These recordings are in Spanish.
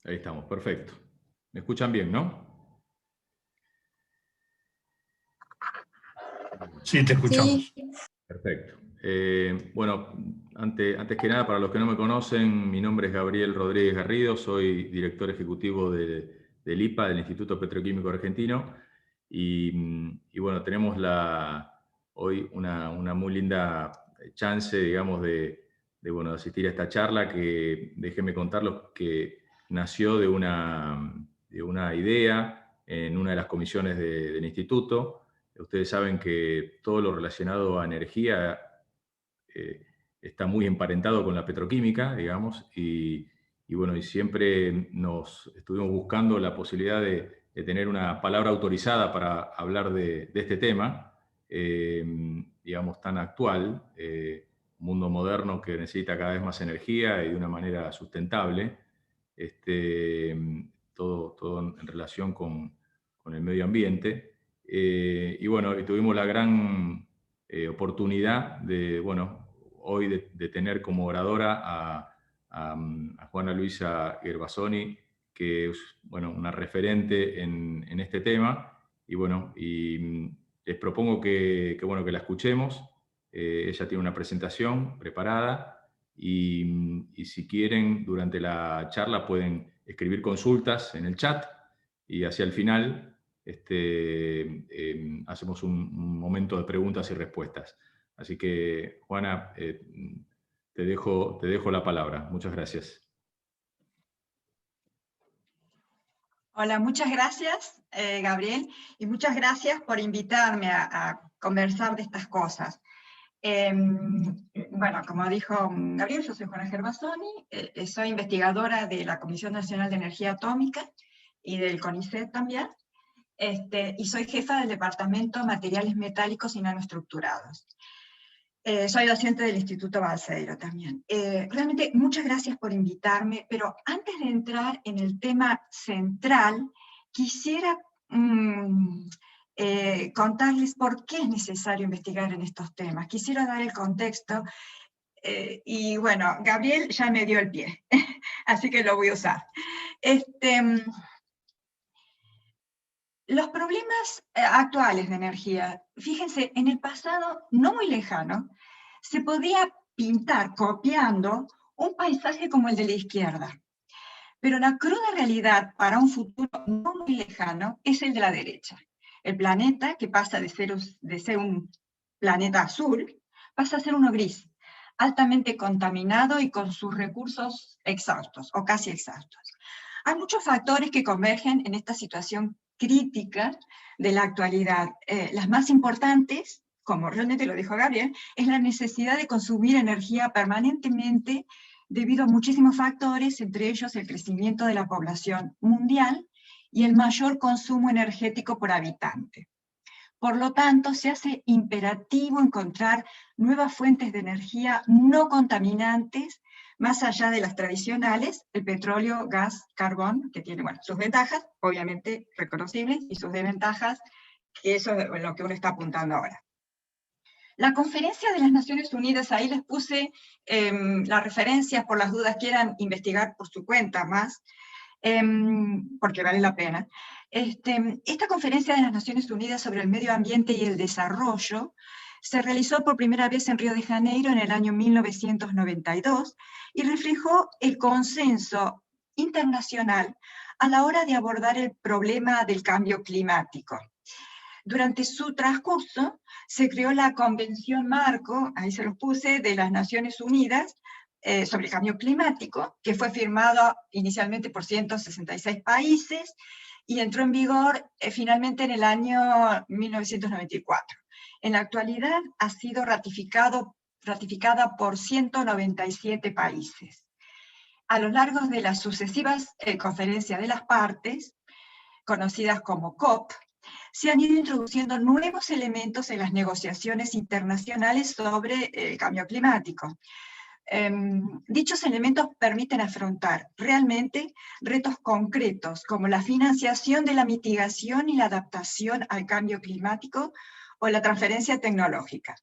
Ahí estamos, perfecto. ¿Me escuchan bien, no? Sí, te escuchamos. Sí, Perfecto. Bueno, antes que nada, para los que no me conocen, mi nombre es Gabriel Rodríguez Garrido, soy director ejecutivo del IPA, del Instituto Petroquímico Argentino, y bueno, tenemos hoy una muy linda chance, digamos, bueno, de asistir a esta charla que, déjenme contarlos, que nació de una idea en una de las comisiones del instituto. Ustedes saben que todo lo relacionado a energía eh, está muy emparentado con la petroquímica, digamos, y bueno, y siempre nos estuvimos buscando la posibilidad de tener una palabra autorizada para hablar de este tema, eh, digamos, tan actual, mundo moderno que necesita cada vez más energía y de una manera sustentable, este, todo en relación con el medio ambiente. Y bueno, y tuvimos la gran oportunidad de, bueno, hoy de tener como oradora a Juana Luisa Gervasoni, que es, bueno, una referente en este tema. Y bueno, les propongo bueno, que la escuchemos. Ella tiene una presentación preparada y si quieren, durante la charla pueden escribir consultas en el chat y hacia el final hacemos un momento de preguntas y respuestas. Así que, Juana, te dejo la palabra. Muchas gracias. Hola, muchas gracias, Gabriel, y muchas gracias por invitarme a conversar de estas cosas. Bueno, como dijo Gabriel, yo soy Juana Gervasoni, soy investigadora de la Comisión Nacional de Energía Atómica y del CONICET también, y soy jefa del Departamento Materiales Metálicos y Nanoestructurados. Soy docente del Instituto Balseiro también. Realmente muchas gracias por invitarme, pero antes de entrar en el tema central, quisiera contarles por qué es necesario investigar en estos temas. Quisiera dar el contexto, y bueno, Gabriel ya me dio el pie, así que lo voy a usar. Los problemas actuales de energía, fíjense, en el pasado no muy lejano, se podía pintar copiando un paisaje como el de la izquierda. Pero la cruda realidad para un futuro no muy lejano es el de la derecha. El planeta, que pasa de ser un planeta azul, pasa a ser uno gris, altamente contaminado y con sus recursos exhaustos o casi exhaustos. Hay muchos factores que convergen en esta situación crítica de la actualidad. Las más importantes, como realmente lo dijo Gabriel, es la necesidad de consumir energía permanentemente debido a muchísimos factores, entre ellos el crecimiento de la población mundial y el mayor consumo energético por habitante. Por lo tanto, se hace imperativo encontrar nuevas fuentes de energía no contaminantes, más allá de las tradicionales, el petróleo, gas, carbón, que tiene sus ventajas, obviamente reconocibles, y sus desventajas, que eso es lo que uno está apuntando ahora. La Conferencia de las Naciones Unidas, ahí les puse las referencias por las dudas quieran investigar por su cuenta más, porque vale la pena. Esta Conferencia de las Naciones Unidas sobre el Medio Ambiente y el Desarrollo se realizó por primera vez en Río de Janeiro en el año 1992 y reflejó el consenso internacional a la hora de abordar el problema del cambio climático. Durante su transcurso se creó la Convención Marco, ahí se los puse, de las Naciones Unidas sobre el cambio climático, que fue firmado inicialmente por 166 países y entró en vigor finalmente en el año 1994. En la actualidad ha sido ratificada por 197 países. A lo largo de las sucesivas conferencias de las partes, conocidas como COP, se han ido introduciendo nuevos elementos en las negociaciones internacionales sobre el cambio climático. Dichos elementos permiten afrontar realmente retos concretos como la financiación de la mitigación y la adaptación al cambio climático o la transferencia tecnológica.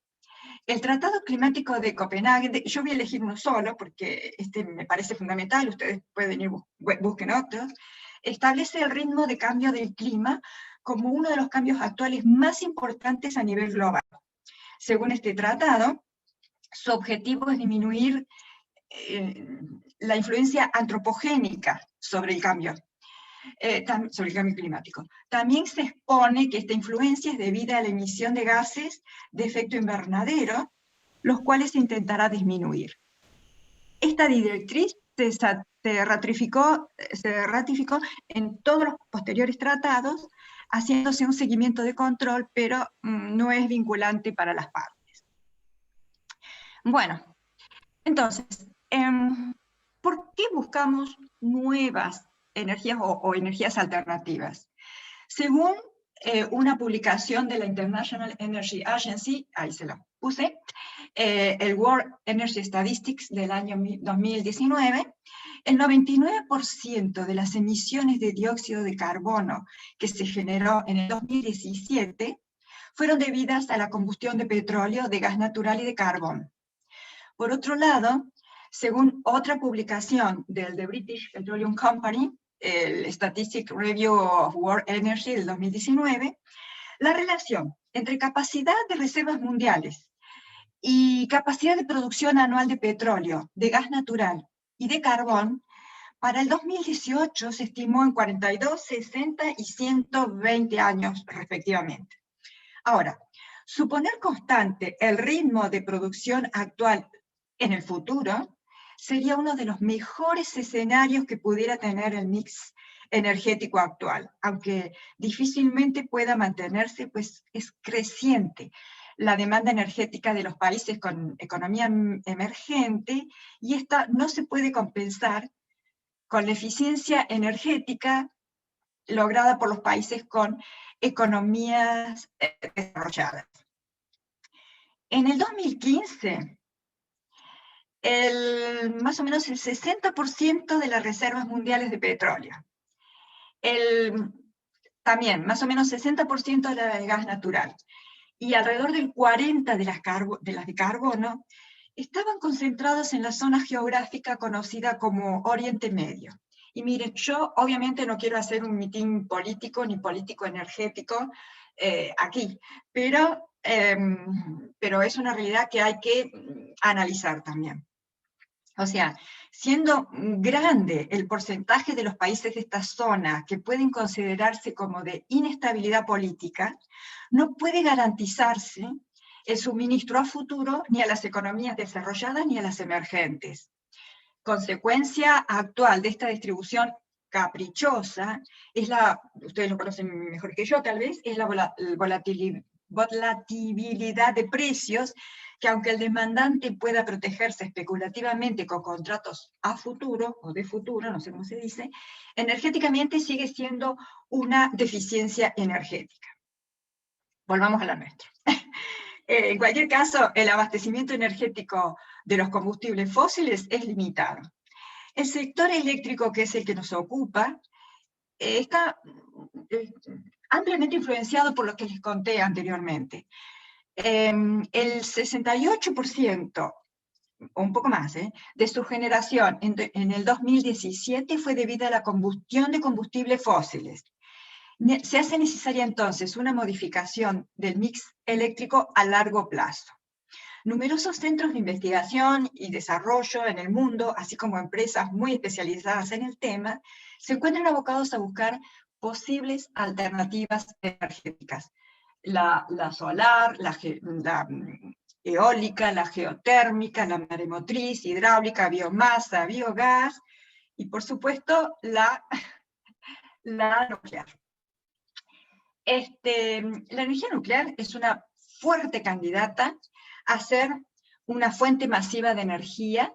El Tratado Climático de Copenhague, yo voy a elegir uno solo porque este me parece fundamental, ustedes pueden ir, busquen otros, establece el ritmo de cambio del clima como uno de los cambios actuales más importantes a nivel global. Según este tratado, su objetivo es disminuir la influencia antropogénica sobre el cambio climático. También se expone que esta influencia es debida a la emisión de gases de efecto invernadero, los cuales se intentará disminuir. Esta directriz se ratificó en todos los posteriores tratados, haciéndose un seguimiento de control, pero no es vinculante para las partes. Bueno, entonces, ¿por qué buscamos nuevas energías o energías alternativas? Según una publicación de la International Energy Agency, ahí se la puse, el World Energy Statistics del año 2019, el 99% de las emisiones de dióxido de carbono que se generó en el 2017 fueron debidas a la combustión de petróleo, de gas natural y de carbón. Por otro lado, según otra publicación del The British Petroleum Company, el Statistic Review of World Energy del 2019, la relación entre capacidad de reservas mundiales y capacidad de producción anual de petróleo, de gas natural y de carbón, para el 2018 se estimó en 42, 60 y 120 años respectivamente. Ahora, suponer constante el ritmo de producción actual en el futuro sería uno de los mejores escenarios que pudiera tener el mix energético actual, aunque difícilmente pueda mantenerse, pues es creciente la demanda energética de los países con economía emergente, y esta no se puede compensar con la eficiencia energética lograda por los países con economías desarrolladas. En el 2015, más o menos el 60% de las reservas mundiales de petróleo, también más o menos 60% de la de gas natural, y alrededor del 40% de las de carbono, estaban concentrados en la zona geográfica conocida como Oriente Medio. Y miren, yo obviamente no quiero hacer un mitin político ni político energético aquí, pero es una realidad que hay que analizar también. O sea, siendo grande el porcentaje de los países de esta zona que pueden considerarse como de inestabilidad política, no puede garantizarse el suministro a futuro ni a las economías desarrolladas ni a las emergentes. Consecuencia actual de esta distribución caprichosa es ustedes lo conocen mejor que yo tal vez, es la volatilidad de precios, que aunque el demandante pueda protegerse especulativamente con contratos a futuro, o de futuro, no sé cómo se dice, energéticamente sigue siendo una deficiencia energética. Volvamos a la nuestra. En cualquier caso, el abastecimiento energético de los combustibles fósiles es limitado. El sector eléctrico, que es el que nos ocupa, está ampliamente influenciado por lo que les conté anteriormente. El 68%, o un poco más, de su generación en el 2017 fue debido a la combustión de combustibles fósiles. Se hace necesaria entonces una modificación del mix eléctrico a largo plazo. Numerosos centros de investigación y desarrollo en el mundo, así como empresas muy especializadas en el tema, se encuentran abocados a buscar posibles alternativas energéticas. La solar, la eólica, la geotérmica, la maremotriz, hidráulica, biomasa, biogás y, por supuesto, la nuclear. La energía nuclear es una fuerte candidata a ser una fuente masiva de energía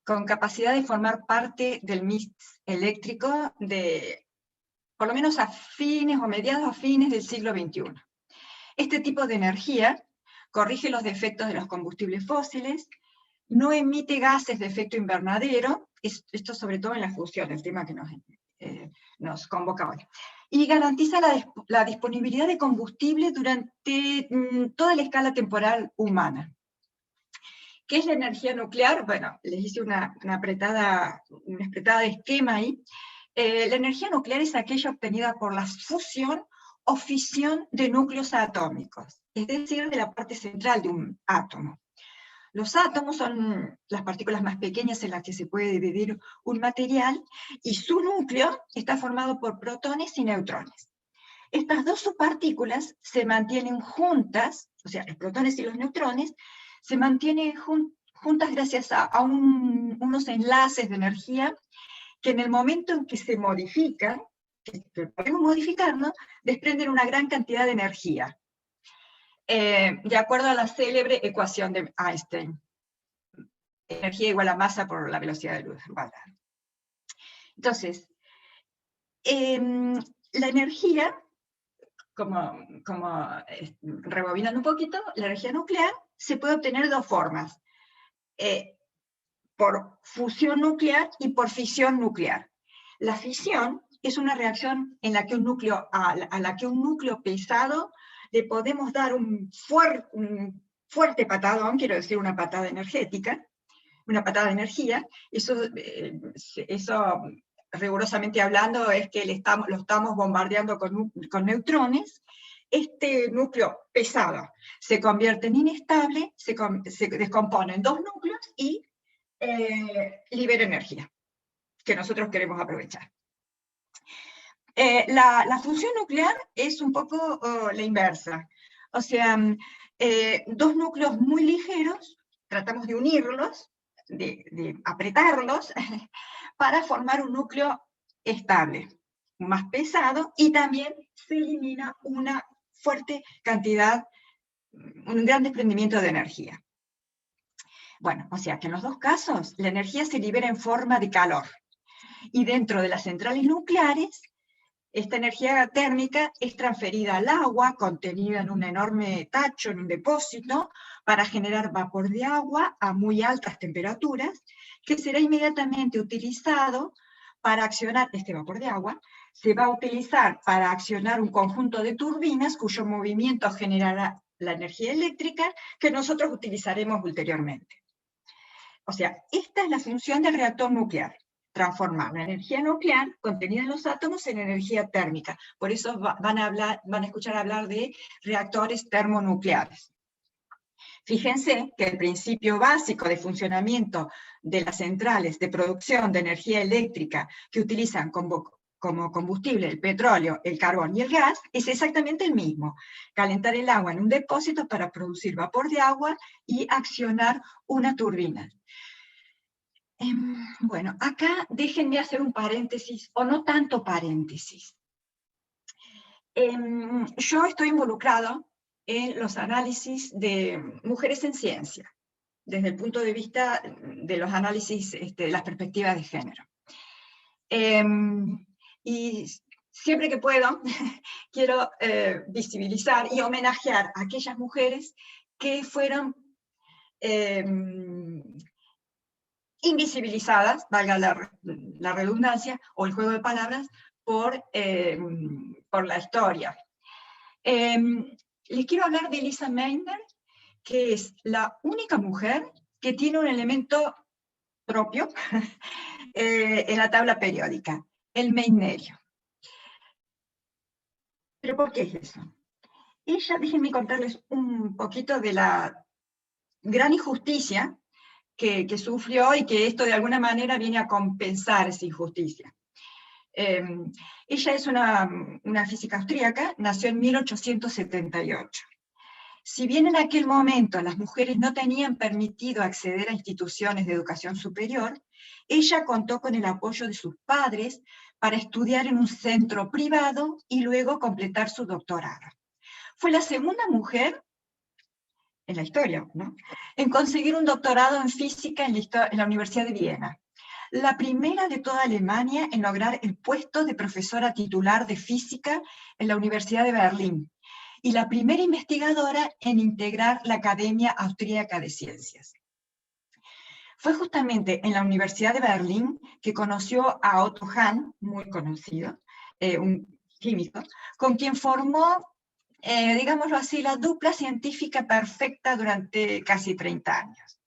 con capacidad de formar parte del mix eléctrico por lo menos a fines o mediados a fines del siglo XXI. Este tipo de energía corrige los defectos de los combustibles fósiles, no emite gases de efecto invernadero, esto sobre todo en la fusión, el tema que nos convoca hoy, y garantiza la disponibilidad de combustible durante toda la escala temporal humana. ¿Qué es la energía nuclear? Bueno, les hice un apretado esquema ahí. La energía nuclear es aquella obtenida por la fusión o fisión de núcleos atómicos, es decir, de la parte central de un átomo. Los átomos son las partículas más pequeñas en las que se puede dividir un material, y su núcleo está formado por protones y neutrones. Estas dos subpartículas se mantienen juntas, o sea, los protones y los neutrones, se mantienen juntas gracias a unos enlaces de energía que en el momento en que se modifican, que podemos modificarnos, desprenden una gran cantidad de energía. De acuerdo a la célebre ecuación de Einstein, energía igual a masa por la velocidad de luz. Vale. Entonces, la energía, como rebobinando un poquito, la energía nuclear se puede obtener de dos formas, por fusión nuclear y por fisión nuclear. La fisión es una reacción en la que a la que un núcleo pesado le podemos dar un fuerte patadón, quiero decir una patada energética, una patada de energía. Eso rigurosamente hablando es que lo estamos bombardeando con neutrones. Este núcleo pesado se convierte en inestable, se descompone en dos núcleos y libera energía, que nosotros queremos aprovechar. La fusión nuclear es un poco la inversa. O sea, dos núcleos muy ligeros, tratamos de unirlos, de apretarlos, para formar un núcleo estable, más pesado, y también se elimina una fuerte cantidad, un gran desprendimiento de energía. Bueno, o sea que en los dos casos la energía se libera en forma de calor. Y dentro de las centrales nucleares, esta energía térmica es transferida al agua, contenida en un enorme tacho, en un depósito, para generar vapor de agua a muy altas temperaturas, que será inmediatamente utilizado para accionar este vapor de agua. Se va a utilizar para accionar un conjunto de turbinas cuyo movimiento generará la energía eléctrica que nosotros utilizaremos ulteriormente. O sea, esta es la función del reactor nuclear: transformar la energía nuclear contenida en los átomos en energía térmica. Por eso van a escuchar hablar de reactores termonucleares. Fíjense que el principio básico de funcionamiento de las centrales de producción de energía eléctrica que utilizan como combustible el petróleo, el carbón y el gas es exactamente el mismo: calentar el agua en un depósito para producir vapor de agua y accionar una turbina. Bueno, acá déjenme hacer un paréntesis, o no tanto paréntesis. Yo estoy involucrado en los análisis de mujeres en ciencia, desde el punto de vista de los análisis de las perspectivas de género. Y siempre que puedo, quiero visibilizar y homenajear a aquellas mujeres que fueron invisibilizadas, valga la redundancia, o el juego de palabras, por la historia. Les quiero hablar de Lisa Meitner, que es la única mujer que tiene un elemento propio en la tabla periódica, el meitnerio. ¿Pero por qué es eso? Ella, déjenme contarles un poquito de la gran injusticia que sufrió, y que esto de alguna manera viene a compensar esa injusticia. Ella es una física austríaca, nació en 1878. Si bien en aquel momento las mujeres no tenían permitido acceder a instituciones de educación superior, ella contó con el apoyo de sus padres para estudiar en un centro privado y luego completar su doctorado. Fue la segunda mujer en la historia, ¿no?, en conseguir un doctorado en física en la Universidad de Viena. La primera de toda Alemania en lograr el puesto de profesora titular de física en la Universidad de Berlín, y la primera investigadora en integrar la Academia Austríaca de Ciencias. Fue justamente en la Universidad de Berlín que conoció a Otto Hahn, muy conocido, un químico, con quien formó, digámoslo así, la dupla científica perfecta durante casi 30 años.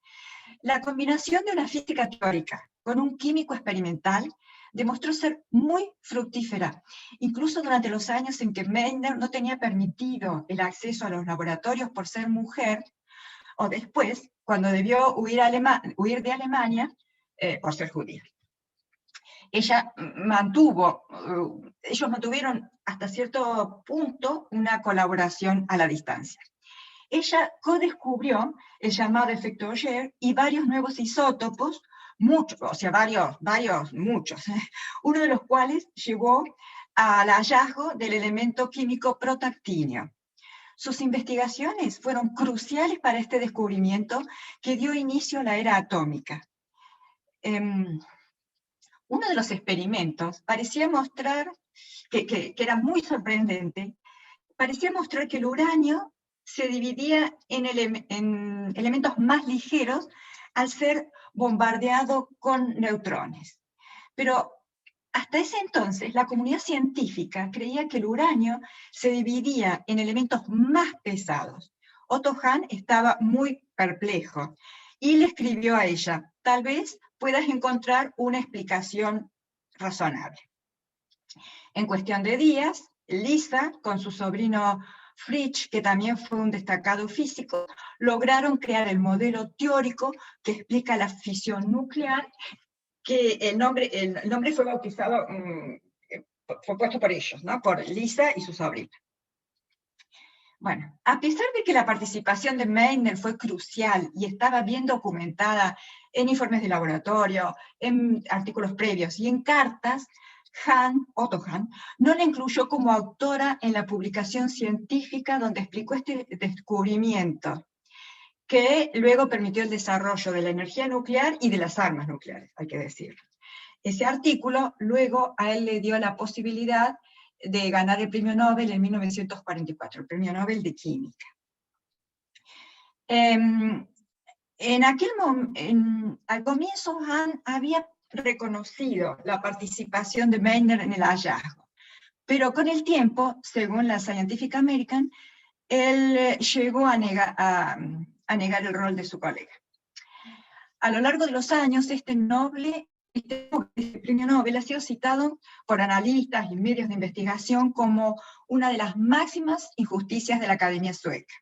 La combinación de una física teórica con un químico experimental demostró ser muy fructífera, incluso durante los años en que Meitner no tenía permitido el acceso a los laboratorios por ser mujer, o después, cuando debió huir de Alemania por ser judía. Ellos mantuvieron hasta cierto punto una colaboración a la distancia. Ella co-descubrió el llamado efecto Auger y varios nuevos isótopos, muchos, uno de los cuales llevó al hallazgo del elemento químico protactinio. Sus investigaciones fueron cruciales para este descubrimiento que dio inicio a la era atómica. Uno de los experimentos parecía mostrar, que era muy sorprendente, parecía mostrar que el uranio se dividía en elementos más ligeros al ser bombardeado con neutrones. Pero hasta ese entonces, la comunidad científica creía que el uranio se dividía en elementos más pesados. Otto Hahn estaba muy perplejo y le escribió a ella: tal vez puedas encontrar una explicación razonable. En cuestión de días, Lisa, con su sobrino Fritsch, que también fue un destacado físico, lograron crear el modelo teórico que explica la fisión nuclear, que el nombre fue bautizado, fue puesto por ellos, ¿no? Por Lisa y su sobrina. Bueno, a pesar de que la participación de Meitner fue crucial y estaba bien documentada en informes de laboratorio, en artículos previos y en cartas, Otto Hahn no la incluyó como autora en la publicación científica donde explicó este descubrimiento, que luego permitió el desarrollo de la energía nuclear y de las armas nucleares, hay que decirlo. Ese artículo luego a él le dio la posibilidad de ganar el premio Nobel en 1944, el premio Nobel de Química. Al comienzo, Hahn había reconocido la participación de Meitner en el hallazgo, pero con el tiempo, según la Scientific American, él llegó a negar el rol de su colega. A lo largo de los años, este premio Nobel ha sido citado por analistas y medios de investigación como una de las máximas injusticias de la Academia Sueca.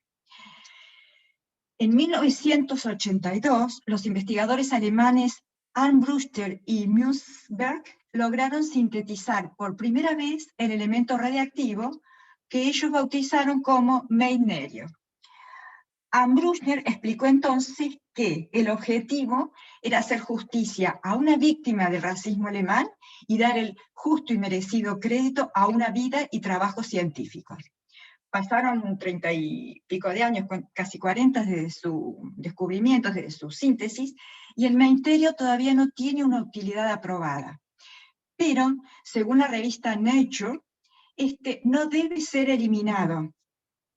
En 1982, los investigadores alemanes Armbruster y Musberg lograron sintetizar por primera vez el elemento radiactivo que ellos bautizaron como meitnerio. Armbruster explicó entonces que el objetivo era hacer justicia a una víctima del racismo alemán y dar el justo y merecido crédito a una vida y trabajos científicos. Pasaron 30 y pico de años, casi 40 desde su descubrimiento, desde su síntesis, y el meitnerio todavía no tiene una utilidad aprobada. Pero, según la revista Nature, no debe ser eliminado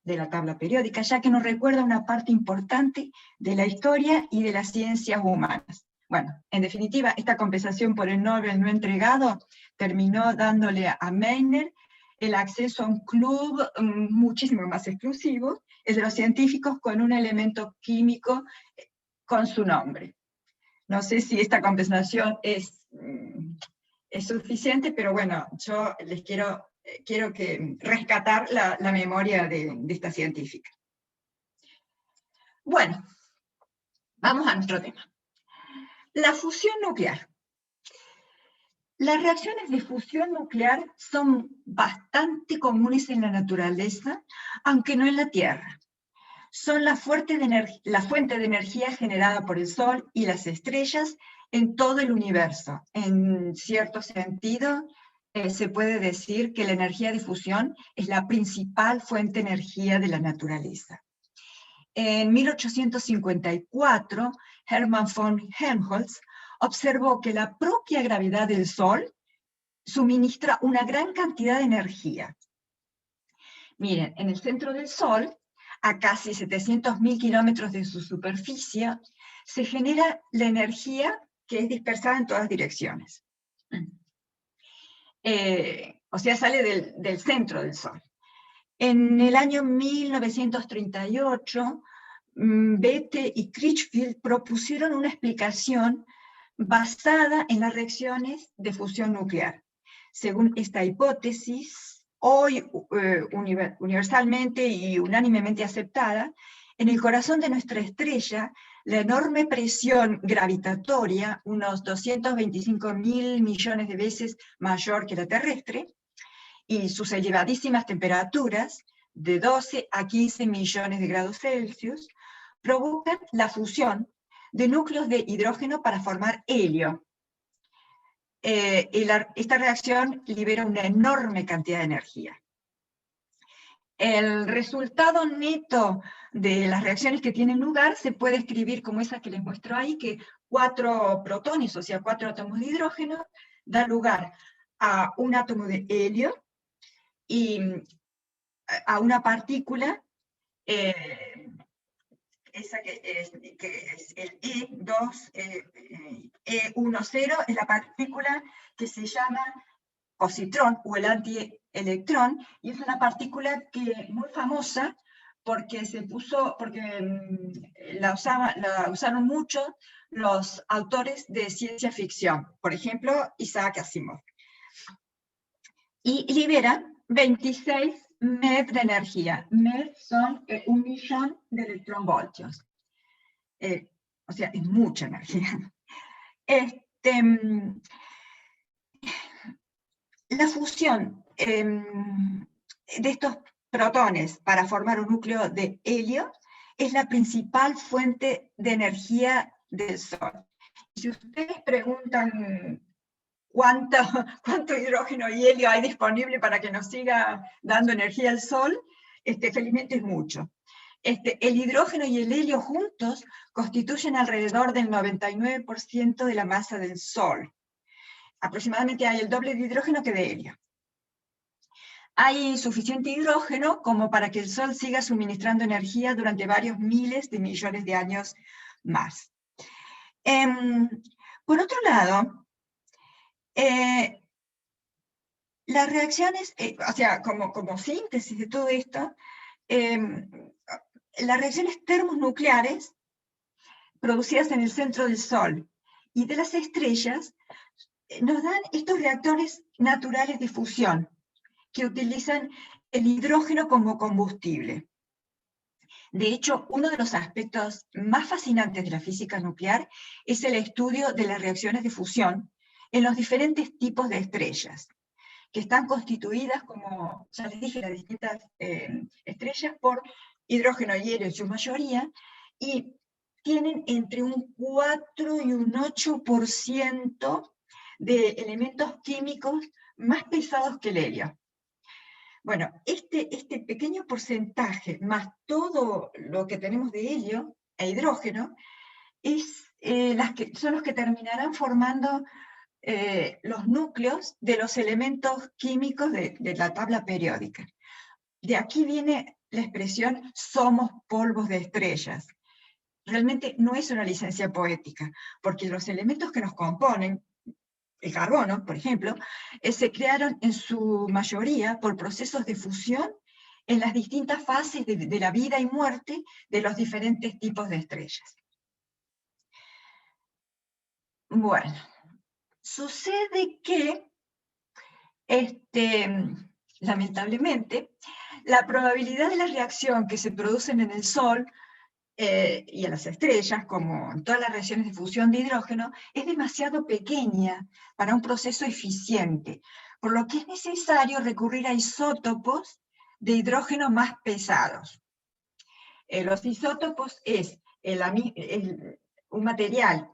de la tabla periódica, ya que nos recuerda una parte importante de la historia y de las ciencias humanas. Bueno, en definitiva, esta compensación por el Nobel no entregado terminó dándole a Meitner el acceso a un club muchísimo más exclusivo, el de los científicos con un elemento químico con su nombre. No sé si esta compensación es suficiente, pero bueno, yo les quiero rescatar la memoria de esta científica. Bueno, vamos a nuestro tema. La fusión nuclear. Las reacciones de fusión nuclear son bastante comunes en la naturaleza, aunque no en la Tierra. Son la fuente de energía generada por el Sol y las estrellas en todo el universo. En cierto sentido, se puede decir que la energía de fusión es la principal fuente de energía de la naturaleza. En 1854, Hermann von Helmholtz observó que la propia gravedad del Sol suministra una gran cantidad de energía. Miren, en el centro del Sol, a casi 700.000 kilómetros de su superficie, se genera la energía que es dispersada en todas direcciones. O sea, sale del centro del Sol. En el año 1938, Bethe y Critchfield propusieron una explicación basada en las reacciones de fusión nuclear. Según esta hipótesis, hoy universalmente y unánimemente aceptada, en el corazón de nuestra estrella, la enorme presión gravitatoria, unos 225.000 millones de veces mayor que la terrestre, y sus elevadísimas temperaturas, de 12 a 15 millones de grados Celsius, provocan la fusión de núcleos de hidrógeno para formar helio. Esta reacción libera una enorme cantidad de energía. El resultado neto de las reacciones que tienen lugar se puede escribir como esa que les muestro ahí, que 4 protones, o sea, 4 átomos de hidrógeno, dan lugar a un átomo de helio y a una partícula, esa que es el E2, E10, es la partícula que se llama positrón o el antielectrón, y es una partícula muy famosa porque la usaron mucho los autores de ciencia ficción, por ejemplo, Isaac Asimov. Y libera 26 MeV de energía. MeV son 1.000.000 de electronvoltios. O sea, es mucha energía. La fusión de estos protones para formar un núcleo de helio es la principal fuente de energía del Sol. Si ustedes preguntan cuánto hidrógeno y helio hay disponible para que nos siga dando energía el Sol, felizmente es mucho. El hidrógeno y el helio juntos constituyen alrededor del 99% de la masa del Sol. Aproximadamente hay el doble de hidrógeno que de helio. Hay suficiente hidrógeno como para que el Sol siga suministrando energía durante varios miles de millones de años más. Por otro lado, las reacciones, o sea, como síntesis de todo esto, las reacciones termonucleares producidas en el centro del Sol y de las estrellas nos dan estos reactores naturales de fusión que utilizan el hidrógeno como combustible. De hecho, uno de los aspectos más fascinantes de la física nuclear es el estudio de las reacciones de fusión en los diferentes tipos de estrellas, que están constituidas, como ya les dije, las distintas estrellas por hidrógeno y helio en su mayoría, y tienen entre un 4 y un 8% de elementos químicos más pesados que el helio. Bueno, este pequeño porcentaje, más todo lo que tenemos de helio e hidrógeno, son los que terminarán formando los núcleos de los elementos químicos de la tabla periódica. De aquí viene la expresión somos polvos de estrellas. Realmente no es una licencia poética, porque los elementos que nos componen, el carbono, por ejemplo, se crearon en su mayoría por procesos de fusión en las distintas fases de la vida y muerte de los diferentes tipos de estrellas. Bueno, sucede que, lamentablemente, la probabilidad de la reacción que se producen en el Sol y en las estrellas, como en todas las reacciones de fusión de hidrógeno, es demasiado pequeña para un proceso eficiente, por lo que es necesario recurrir a isótopos de hidrógeno más pesados. Los isótopos es un material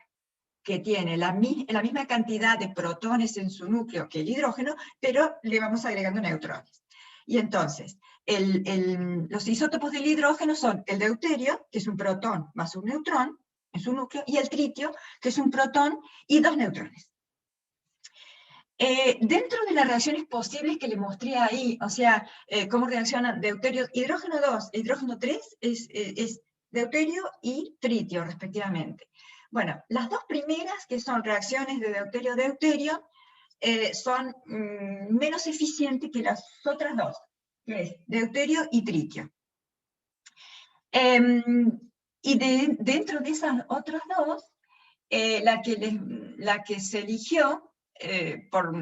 que tiene la misma cantidad de protones en su núcleo que el hidrógeno, pero le vamos agregando neutrones. Y entonces, los isótopos del hidrógeno son el deuterio, que es un protón más un neutrón en su núcleo, y el tritio, que es un protón y 2 neutrones. Dentro de las reacciones posibles que le mostré ahí, o sea, cómo reaccionan deuterio, hidrógeno 2 e hidrógeno 3, es deuterio y tritio, respectivamente. Bueno, las dos primeras, que son reacciones de deuterio-deuterio, son menos eficientes que las otras dos, que es deuterio y tritio. Y dentro de esas otras dos, la que se eligió por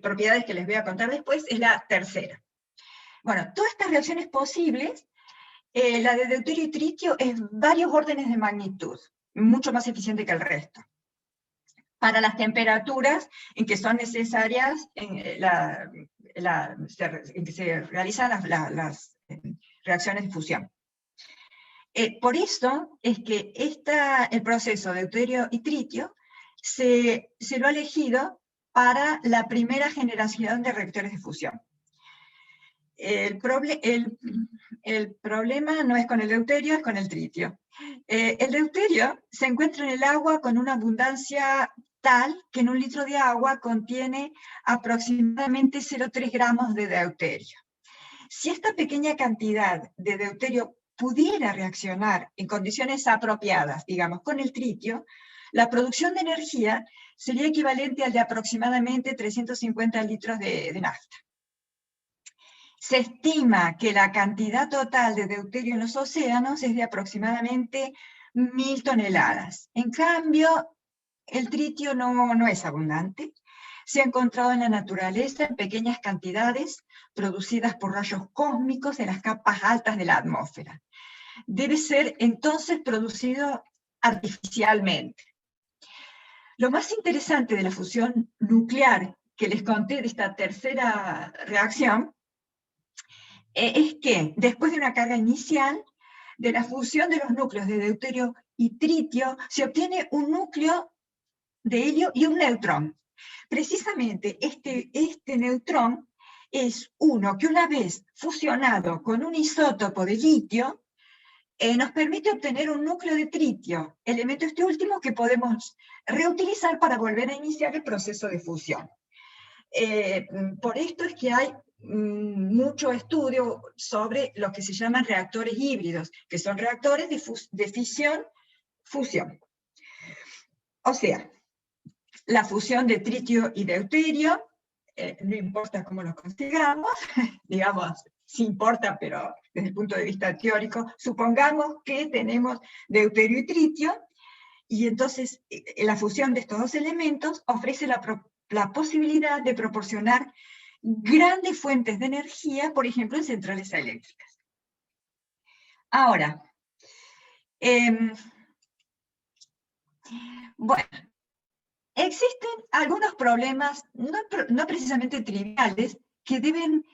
propiedades que les voy a contar después es la tercera. Bueno, todas estas reacciones posibles, la de deuterio y tritio es varios órdenes de magnitud, mucho más eficiente que el resto, para las temperaturas en que son necesarias en que se realizan las reacciones de fusión. Por eso es que el proceso de deuterio y tritio se lo ha elegido para la primera generación de reactores de fusión. El problema no es con el deuterio, es con el tritio. El deuterio se encuentra en el agua con una abundancia tal que en un litro de agua contiene aproximadamente 0,3 gramos de deuterio. Si esta pequeña cantidad de deuterio pudiera reaccionar en condiciones apropiadas, digamos, con el tritio, la producción de energía sería equivalente al de aproximadamente 350 litros de nafta. Se estima que la cantidad total de deuterio en los océanos es de aproximadamente 1000 toneladas. En cambio, el tritio no es abundante. Se ha encontrado en la naturaleza en pequeñas cantidades producidas por rayos cósmicos en las capas altas de la atmósfera. Debe ser entonces producido artificialmente. Lo más interesante de la fusión nuclear que les conté de esta tercera reacción es que después de una carga inicial, de la fusión de los núcleos de deuterio y tritio, se obtiene un núcleo de helio y un neutrón. Precisamente este neutrón es uno que una vez fusionado con un isótopo de litio, nos permite obtener un núcleo de tritio, elemento este último que podemos reutilizar para volver a iniciar el proceso de fusión. Por esto es que hay mucho estudio sobre lo que se llaman reactores híbridos, que son reactores de fisión-fusión. O sea, la fusión de tritio y deuterio, no importa cómo lo consigamos, digamos, sí importa, pero desde el punto de vista teórico, supongamos que tenemos deuterio y tritio, y entonces la fusión de estos dos elementos ofrece la posibilidad de proporcionar grandes fuentes de energía, por ejemplo, en centrales eléctricas. Ahora, bueno, existen algunos problemas, no precisamente triviales, que deben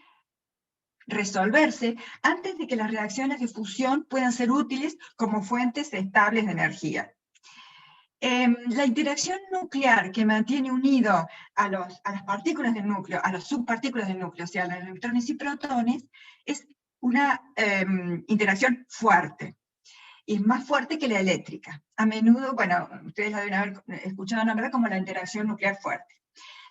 resolverse antes de que las reacciones de fusión puedan ser útiles como fuentes estables de energía. La interacción nuclear que mantiene unido a las partículas del núcleo, a las subpartículas del núcleo, o sea, los electrones y protones, es una interacción fuerte. Y es más fuerte que la eléctrica. A menudo, ustedes la deben haber escuchado nombrar como la interacción nuclear fuerte.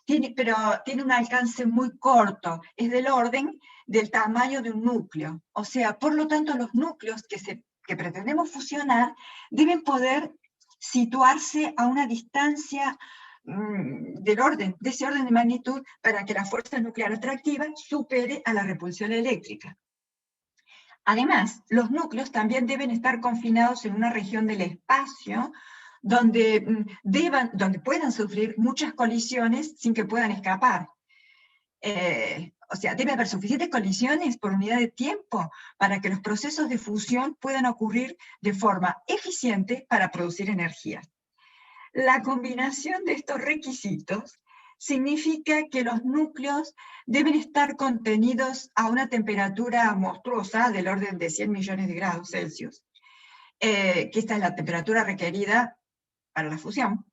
Pero tiene un alcance muy corto, es del orden del tamaño de un núcleo. O sea, por lo tanto, los núcleos que pretendemos fusionar deben poder situarse a una distancia de ese orden de magnitud para que la fuerza nuclear atractiva supere a la repulsión eléctrica. Además, los núcleos también deben estar confinados en una región del espacio donde puedan sufrir muchas colisiones sin que puedan escapar. O sea, debe haber suficientes colisiones por unidad de tiempo para que los procesos de fusión puedan ocurrir de forma eficiente para producir energía. La combinación de estos requisitos significa que los núcleos deben estar contenidos a una temperatura monstruosa del orden de 100 millones de grados Celsius, que esta es la temperatura requerida para la fusión,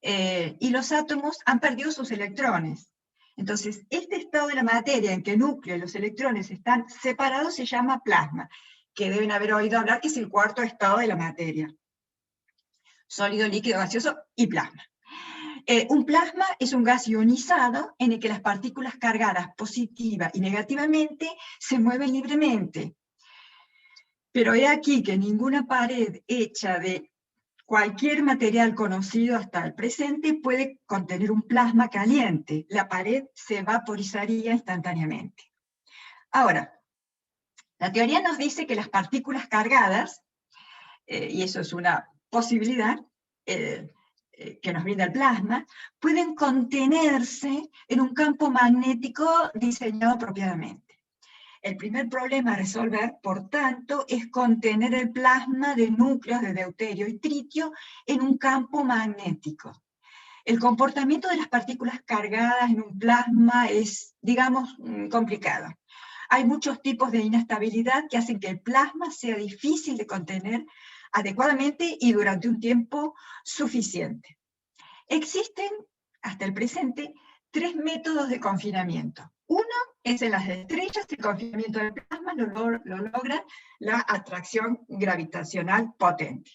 y los átomos han perdido sus electrones. Entonces, este estado de la materia en que el núcleo y los electrones están separados se llama plasma, que deben haber oído hablar que es el cuarto estado de la materia. Sólido, líquido, gaseoso y plasma. Un plasma es un gas ionizado en el que las partículas cargadas positiva y negativamente se mueven libremente. Pero he aquí que ninguna pared hecha de cualquier material conocido hasta el presente puede contener un plasma caliente. La pared se vaporizaría instantáneamente. Ahora, La teoría nos dice que las partículas cargadas, y eso es una posibilidad que nos brinda el plasma, pueden contenerse en un campo magnético diseñado apropiadamente. El primer problema a resolver, por tanto, es contener el plasma de núcleos de deuterio y tritio en un campo magnético. El comportamiento de las partículas cargadas en un plasma es, digamos, complicado. Hay muchos tipos de inestabilidad que hacen que el plasma sea difícil de contener adecuadamente y durante un tiempo suficiente. Existen, hasta el presente, 3 métodos de confinamiento. Uno es en las estrellas, el confinamiento del plasma lo logra la atracción gravitacional potente.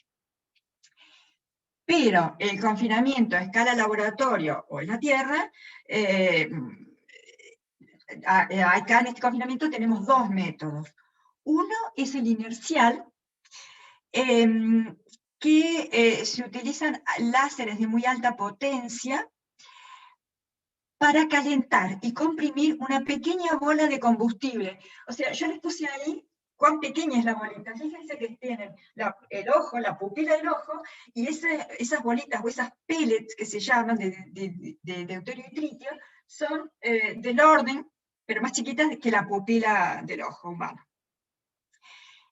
Pero el confinamiento a escala laboratorio o en la Tierra, acá en este confinamiento tenemos 2 métodos. Uno es el inercial, que se utilizan láseres de muy alta potencia para calentar y comprimir una pequeña bola de combustible. O sea, yo les puse ahí cuán pequeña es la bolita. Fíjense que tienen el ojo, la pupila del ojo, y esas bolitas o esas pellets que se llaman de deuterio y tritio son del orden, pero más chiquitas que la pupila del ojo humano.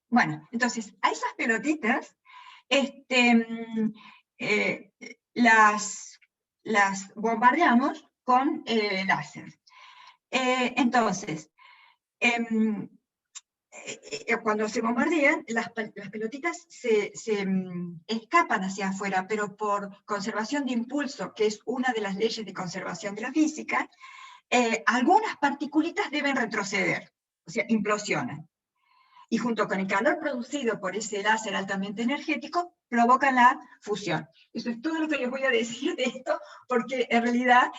Bueno, entonces, a esas pelotitas las bombardeamos con láser. Entonces, cuando se bombardean, las pelotitas se escapan hacia afuera, pero por conservación de impulso, que es una de las leyes de conservación de la física, algunas particulitas deben retroceder, o sea, implosionan. Y junto con el calor producido por ese láser altamente energético, provoca la fusión. Eso es todo lo que les voy a decir de esto, porque en realidad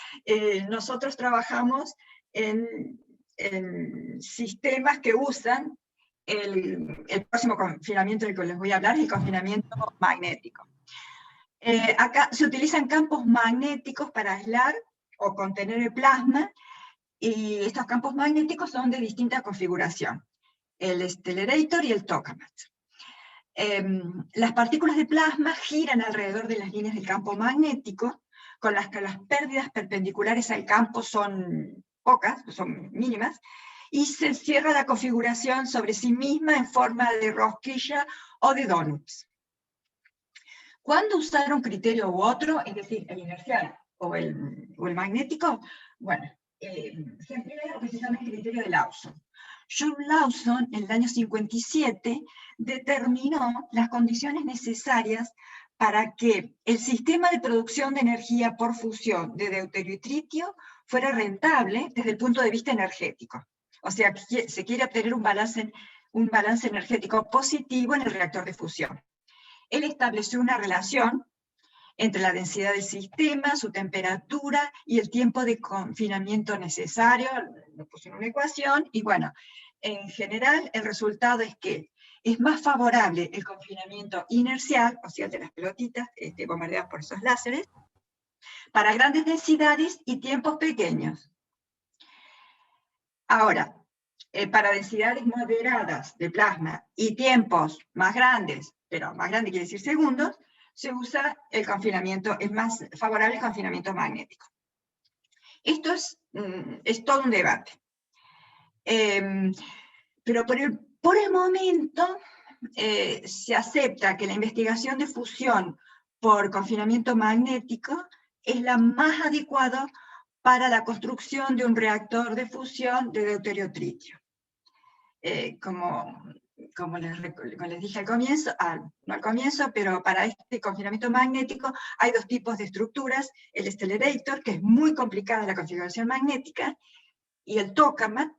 nosotros trabajamos en sistemas que usan el próximo confinamiento del que les voy a hablar, el confinamiento magnético. Acá se utilizan campos magnéticos para aislar o contener el plasma, y estos campos magnéticos son de distinta configuración: el Stellarator y el Tokamak. Las partículas de plasma giran alrededor de las líneas del campo magnético, con las que las pérdidas perpendiculares al campo son pocas, son mínimas, y se cierra la configuración sobre sí misma en forma de rosquilla o de donuts. ¿Cuándo usar un criterio u otro, es decir, el inercial o el magnético? Bueno, se emplea lo que se llama el criterio de Lawson. John Lawson, en el año 57, determinó las condiciones necesarias para que el sistema de producción de energía por fusión de deuterio y tritio fuera rentable desde el punto de vista energético. O sea, se quiere obtener un balance energético positivo en el reactor de fusión. Él estableció una relación entre la densidad del sistema, su temperatura y el tiempo de confinamiento necesario. Lo puse en una ecuación, y bueno, en general el resultado es que es más favorable el confinamiento inercial, o sea, el de las pelotitas bombardeadas por esos láseres, para grandes densidades y tiempos pequeños. Ahora, para densidades moderadas de plasma y tiempos más grandes, pero más grande quiere decir segundos, se usa el confinamiento, es más favorable el confinamiento magnético. Esto es todo un debate. Pero por el momento se acepta que la investigación de fusión por confinamiento magnético es la más adecuada para la construcción de un reactor de fusión de deuterio-tritio. Como les dije al comienzo, no al comienzo, pero para este confinamiento magnético hay 2 tipos de estructuras: el Stellarator, que es muy complicada la configuración magnética, y el Tokamak,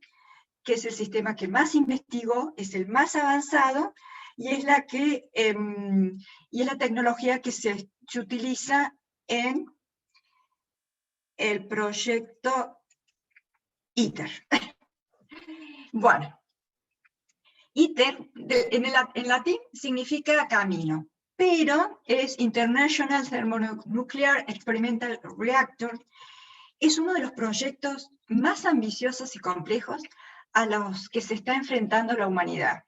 que es el sistema que más investigó, es el más avanzado, y es la tecnología que se utiliza en el proyecto ITER. Bueno, ITER en latín significa camino, pero es International Thermonuclear Experimental Reactor. Es uno de los proyectos más ambiciosos y complejos a los que se está enfrentando la humanidad.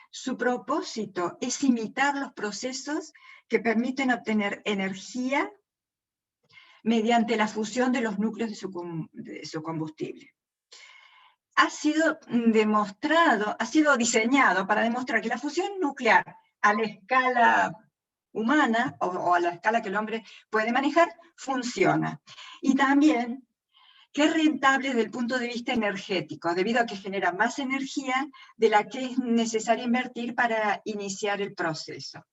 Su propósito es imitar los procesos que permiten obtener energía mediante la fusión de los núcleos de su combustible. Ha sido diseñado para demostrar que la fusión nuclear a la escala humana o a la escala que el hombre puede manejar, funciona. Y también que es rentable desde el punto de vista energético, debido a que genera más energía de la que es necesario invertir para iniciar el proceso.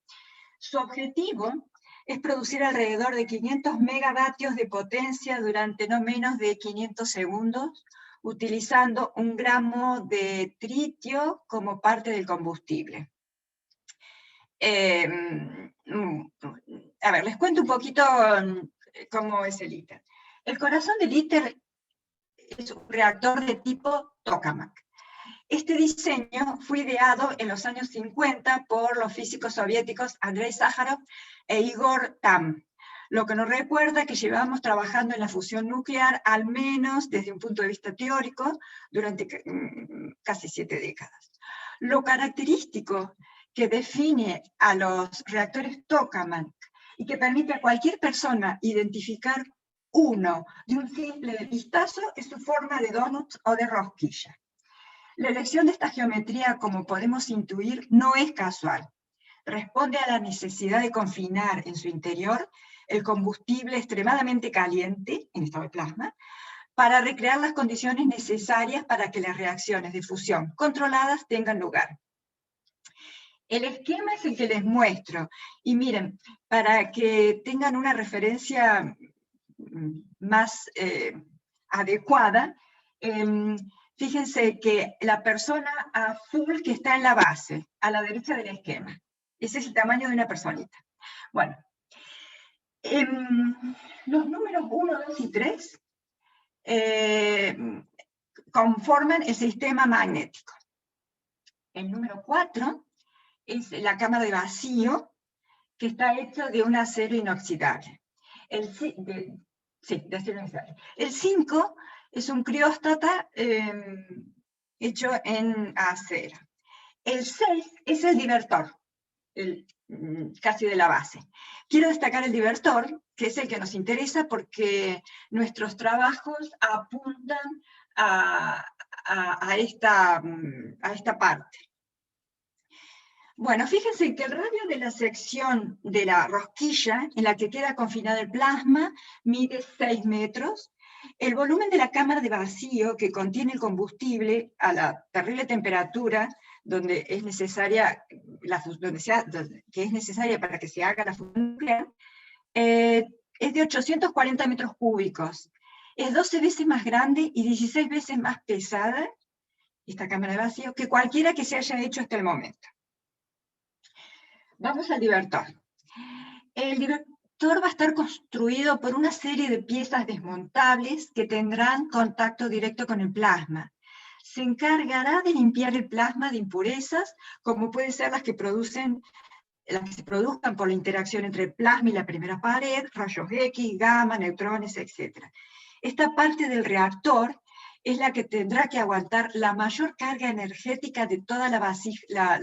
Su objetivo es producir alrededor de 500 megavatios de potencia durante no menos de 500 segundos, utilizando 1 gramo de tritio como parte del combustible. A ver, les cuento un poquito cómo es el ITER. El corazón del ITER es un reactor de tipo tokamak. Este diseño fue ideado en los años 50 por los físicos soviéticos Andrei Sájarov e Igor Tamm, lo que nos recuerda que llevamos trabajando en la fusión nuclear, al menos desde un punto de vista teórico, durante casi 7 décadas. Lo característico que define a los reactores tokamak y que permite a cualquier persona identificar uno de un simple vistazo es su forma de donut o de rosquilla. La elección de esta geometría, como podemos intuir, no es casual. Responde a la necesidad de confinar en su interior el combustible extremadamente caliente, en estado de plasma, para recrear las condiciones necesarias para que las reacciones de fusión controladas tengan lugar. El esquema es el que les muestro. Y miren, para que tengan una referencia más adecuada, fíjense que la persona azul que está en la base, a la derecha del esquema, ese es el tamaño de una personita. Bueno, los números 1, 2 y 3 conforman el sistema magnético. El número 4 es la cámara de vacío, que está hecho de un acero inoxidable. El 5 es un crióstata hecho en acero. El 6 es el divertor, casi de la base. Quiero destacar el divertor, que es el que nos interesa porque nuestros trabajos apuntan a esta parte. Bueno, fíjense que el radio de la sección de la rosquilla en la que queda confinado el plasma mide 6 metros. El volumen de la cámara de vacío que contiene el combustible a la terrible temperatura donde es necesaria, que es necesaria para que se haga la fusión nuclear, es de 840 metros cúbicos. Es 12 veces más grande y 16 veces más pesada, esta cámara de vacío, que cualquiera que se haya hecho hasta el momento. Vamos al divertor. El divertor va a estar construido por una serie de piezas desmontables que tendrán contacto directo con el plasma. Se encargará de limpiar el plasma de impurezas, como pueden ser las que se produzcan por la interacción entre el plasma y la primera pared, rayos X, gamma, neutrones, etc. Esta parte del reactor es la que tendrá que aguantar la mayor carga energética de toda la vasija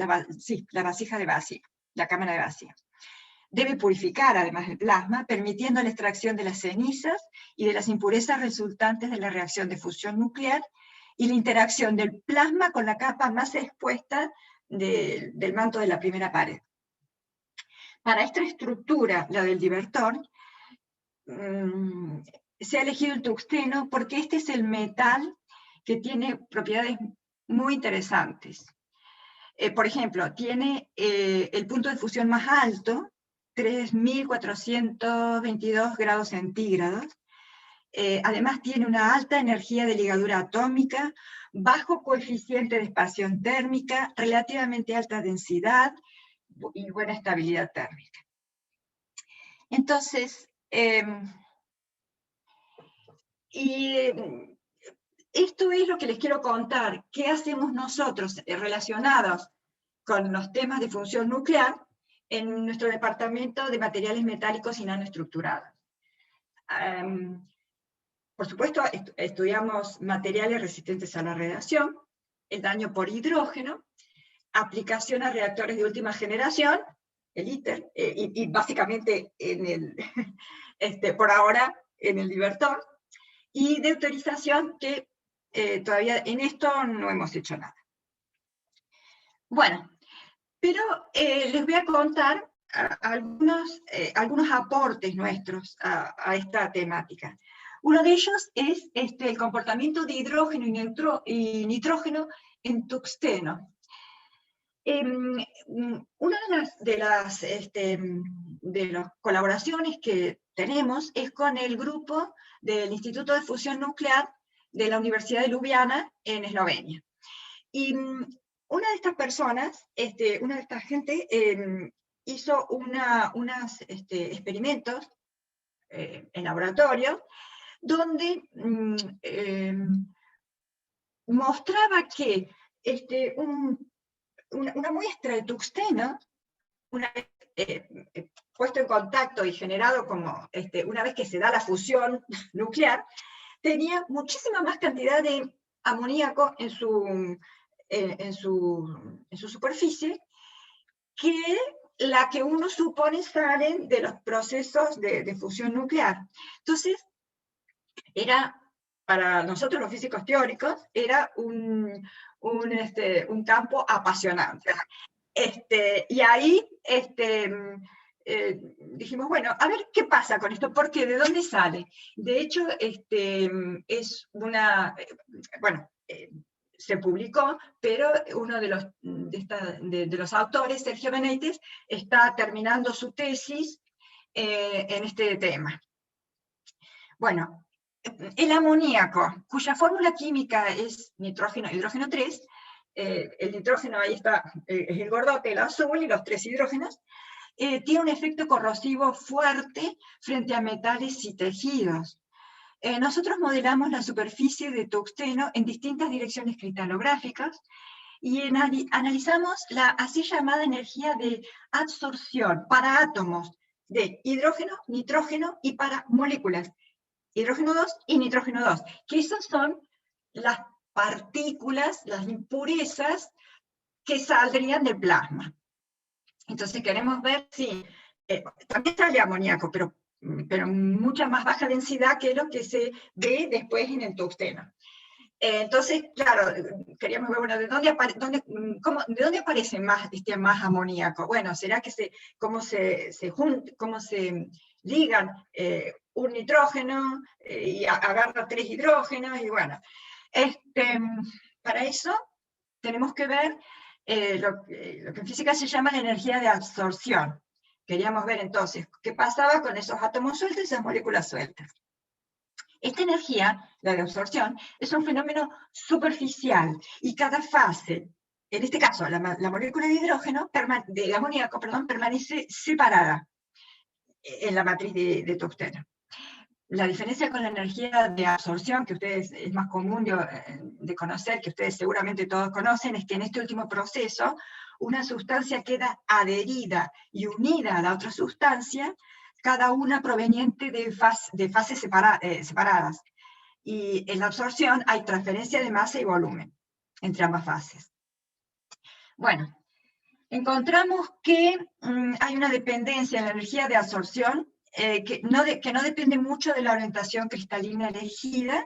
de vacío. La cámara de vacío. Debe purificar además el plasma, permitiendo la extracción de las cenizas y de las impurezas resultantes de la reacción de fusión nuclear y la interacción del plasma con la capa más expuesta del manto de la primera pared. Para esta estructura, la del divertor, se ha elegido el tungsteno porque este es el metal que tiene propiedades muy interesantes. Por ejemplo, tiene el punto de fusión más alto, 3.422 grados centígrados. Además tiene una alta energía de ligadura atómica, bajo coeficiente de expansión térmica, relativamente alta densidad y buena estabilidad térmica. Entonces, esto es lo que les quiero contar. ¿Qué hacemos nosotros relacionados con los temas de fusión nuclear en nuestro departamento de materiales metálicos y nanoestructurados? Por supuesto, estudiamos materiales resistentes a la radiación, el daño por hidrógeno, aplicación a reactores de última generación, el ITER, y básicamente por ahora en el Divertor, y de autorización que todavía en esto no hemos hecho nada. Bueno, pero les voy a contar algunos aportes nuestros a esta temática. Uno de ellos es el comportamiento de hidrógeno y nitrógeno en tungsteno. Una de las colaboraciones que tenemos es con el grupo del Instituto de Fusión Nuclear de la Universidad de Ljubljana en Eslovenia. Y una de estas personas, una de esta gente, hizo unos experimentos en laboratorio donde mostraba que una muestra de tungsteno, una vez puesto en contacto y generado como una vez que se da la fusión nuclear, tenía muchísima más cantidad de amoníaco en su superficie que la que uno supone salen de los procesos de fusión nuclear. Entonces, para nosotros los físicos teóricos, era un campo apasionante. Y ahí dijimos, bueno, a ver qué pasa con esto, porque ¿de dónde sale? De hecho, es bueno, se publicó, pero uno de los autores, Sergio Benítez, está terminando su tesis en este tema. Bueno, el amoníaco, cuya fórmula química es nitrógeno, hidrógeno 3, el nitrógeno ahí está, es el gordote, el azul, y los 3 hidrógenos, tiene un efecto corrosivo fuerte frente a metales y tejidos. Nosotros modelamos la superficie de tungsteno en distintas direcciones cristalográficas y analizamos la así llamada energía de absorción para átomos de hidrógeno, nitrógeno y para moléculas, hidrógeno 2 y nitrógeno 2, que esas son las partículas, las impurezas que saldrían del plasma. Entonces queremos ver si también sale amoníaco, pero mucha más baja densidad que lo que se ve después en el tungsteno. Entonces, claro, queríamos ver, bueno, ¿de dónde aparece más amoníaco? Bueno, ¿será que cómo se ligan un nitrógeno y agarra 3 hidrógenos? Y bueno, para eso tenemos que ver lo que en física se llama la energía de absorción. Queríamos ver entonces qué pasaba con esos átomos sueltos y esas moléculas sueltas. Esta energía, la de absorción, es un fenómeno superficial y cada fase, en este caso la molécula de hidrógeno, de amoníaco, permanece separada en la matriz de tungsteno. La diferencia con la energía de absorción, que ustedes es más común de conocer, que ustedes seguramente todos conocen, es que en este último proceso una sustancia queda adherida y unida a la otra sustancia, cada una proveniente de fases separadas. Y en la absorción hay transferencia de masa y volumen entre ambas fases. Bueno, encontramos que hay una dependencia en la energía de absorción que no depende mucho de la orientación cristalina elegida,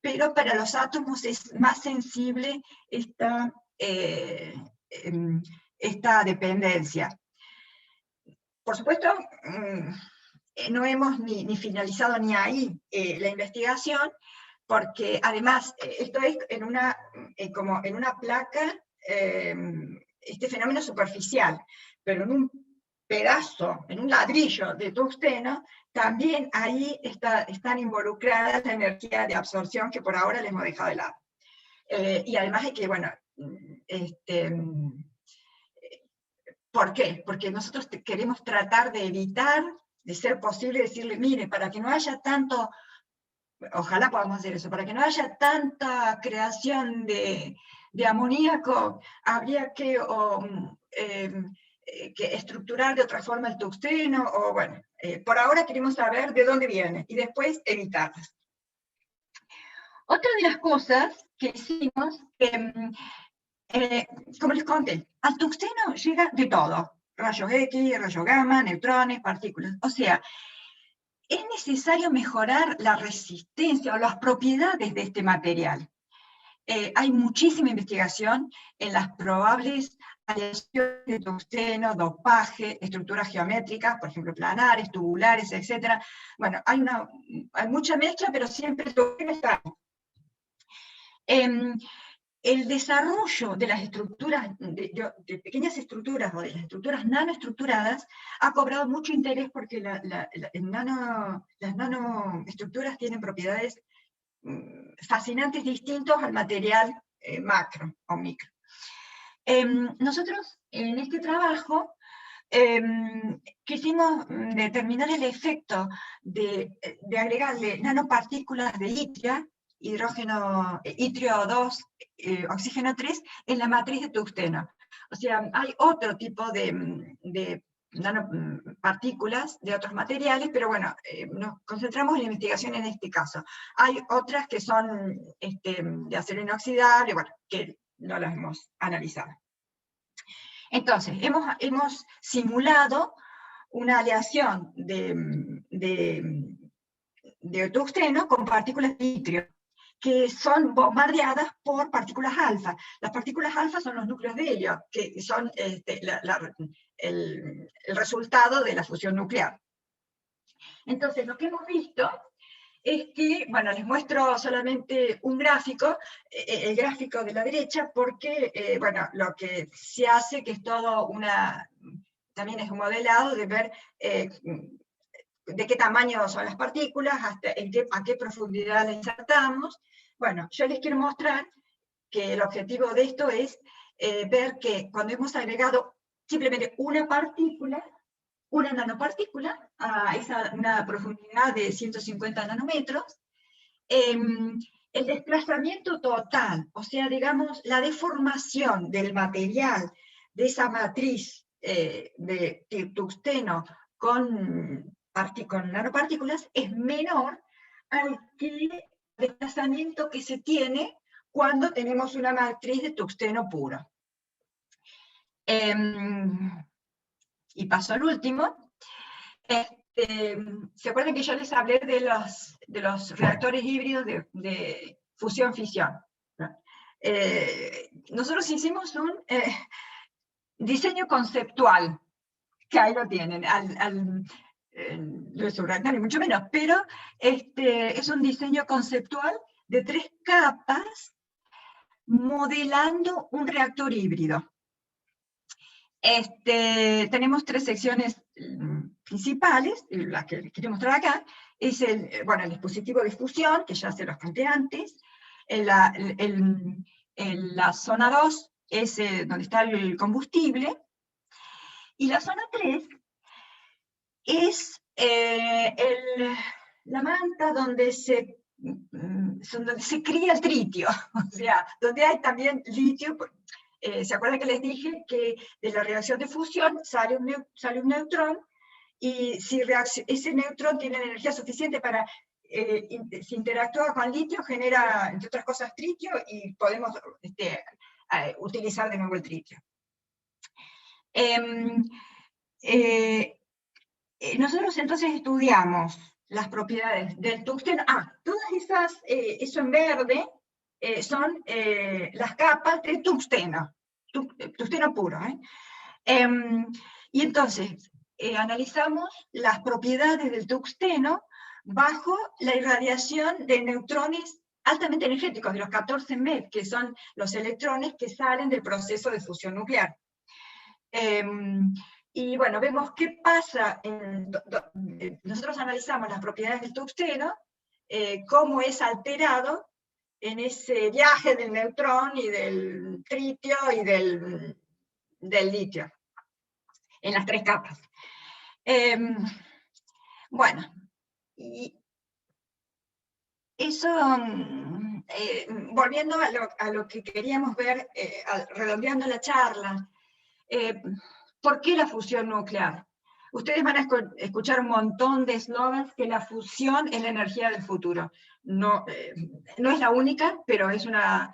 pero para los átomos es más sensible esta dependencia. Por supuesto, no hemos ni finalizado ni ahí la investigación, porque además esto es como en una placa, este fenómeno superficial, pero en un pedazo, en un ladrillo de tungsteno, también ahí están involucradas la energía de absorción que por ahora les hemos dejado de lado. Y además es que, bueno, ¿por qué? Porque nosotros queremos tratar de evitar, de ser posible, decirle, mire, para que no haya tanto, ojalá podamos hacer eso, para que no haya tanta creación de amoníaco, habría que estructurar de otra forma el tungsteno, o bueno, por ahora queremos saber de dónde viene, y después evitarlas. Otra de las cosas que hicimos, como les conté, al tungsteno llega de todo, rayos X, rayos gamma, neutrones, partículas. O sea, es necesario mejorar la resistencia o las propiedades de este material. Hay muchísima investigación en las probables aleaciones de tungsteno, dopaje, estructuras geométricas, por ejemplo, planares, tubulares, etc. Bueno, hay mucha mezcla, pero siempre el tungsteno está. El desarrollo de las estructuras, de pequeñas estructuras o de las estructuras nanoestructuradas ha cobrado mucho interés porque las nanoestructuras tienen propiedades fascinantes distintos al material macro o micro. Nosotros en este trabajo quisimos determinar el efecto de agregarle nanopartículas de itrio 2, oxígeno 3, en la matriz de tungsteno. O sea, hay otro tipo de nanopartículas de otros materiales, pero bueno, nos concentramos en la investigación en este caso. Hay otras que son de acero inoxidable, bueno, que no las hemos analizado. Entonces, hemos simulado una aleación de tungsteno con partículas de itrio, que son bombardeadas por partículas alfa. Las partículas alfa son los núcleos de helio, que son el resultado de la fusión nuclear. Entonces, lo que hemos visto es que, bueno, les muestro solamente un gráfico, el gráfico de la derecha, porque, bueno, lo que se hace, que es todo también es un modelado de ver de qué tamaño son las partículas, a qué profundidad las insertamos. Bueno, yo les quiero mostrar que el objetivo de esto es ver que cuando hemos agregado simplemente una partícula, una nanopartícula, a una profundidad de 150 nanómetros, el desplazamiento total, o sea, digamos, la deformación del material de esa matriz de tungsteno con nanopartículas es menor al desplazamiento que se tiene cuando tenemos una matriz de tungsteno puro. Y paso al último. ¿Se acuerdan que yo les hablé de los reactores híbridos de fusión-fisión? Nosotros hicimos un diseño conceptual, que ahí lo tienen, no es un reactor ni mucho menos, pero es un diseño conceptual de 3 capas modelando un reactor híbrido. Tenemos 3 secciones principales, las que les quiero mostrar acá. Es el dispositivo de fusión, que ya se los conté antes. En la zona 2 es donde está el combustible. Y la zona 3 es la manta donde se cría el tritio, o sea, donde hay también litio. ¿Se acuerdan que les dije que de la reacción de fusión sale un neutrón, y si ese neutrón tiene la energía suficiente para, si interactúa con litio, genera, entre otras cosas, tritio, y podemos utilizar de nuevo el tritio. Nosotros entonces estudiamos las propiedades del tungsteno. Todas esas, eso en verde, son las capas de tungsteno puro. Y entonces, analizamos las propiedades del tungsteno bajo la irradiación de neutrones altamente energéticos, de los 14 MeV, que son los electrones que salen del proceso de fusión nuclear. Y bueno, vemos qué pasa. Nosotros analizamos las propiedades del tungsteno, cómo es alterado en ese viaje del neutrón y del tritio y del litio, en las 3 capas. Bueno, y eso, volviendo a lo que queríamos ver, redondeando la charla, ¿por qué la fusión nuclear? Ustedes van a escuchar un montón de eslogans que la fusión es la energía del futuro. No es la única, pero es una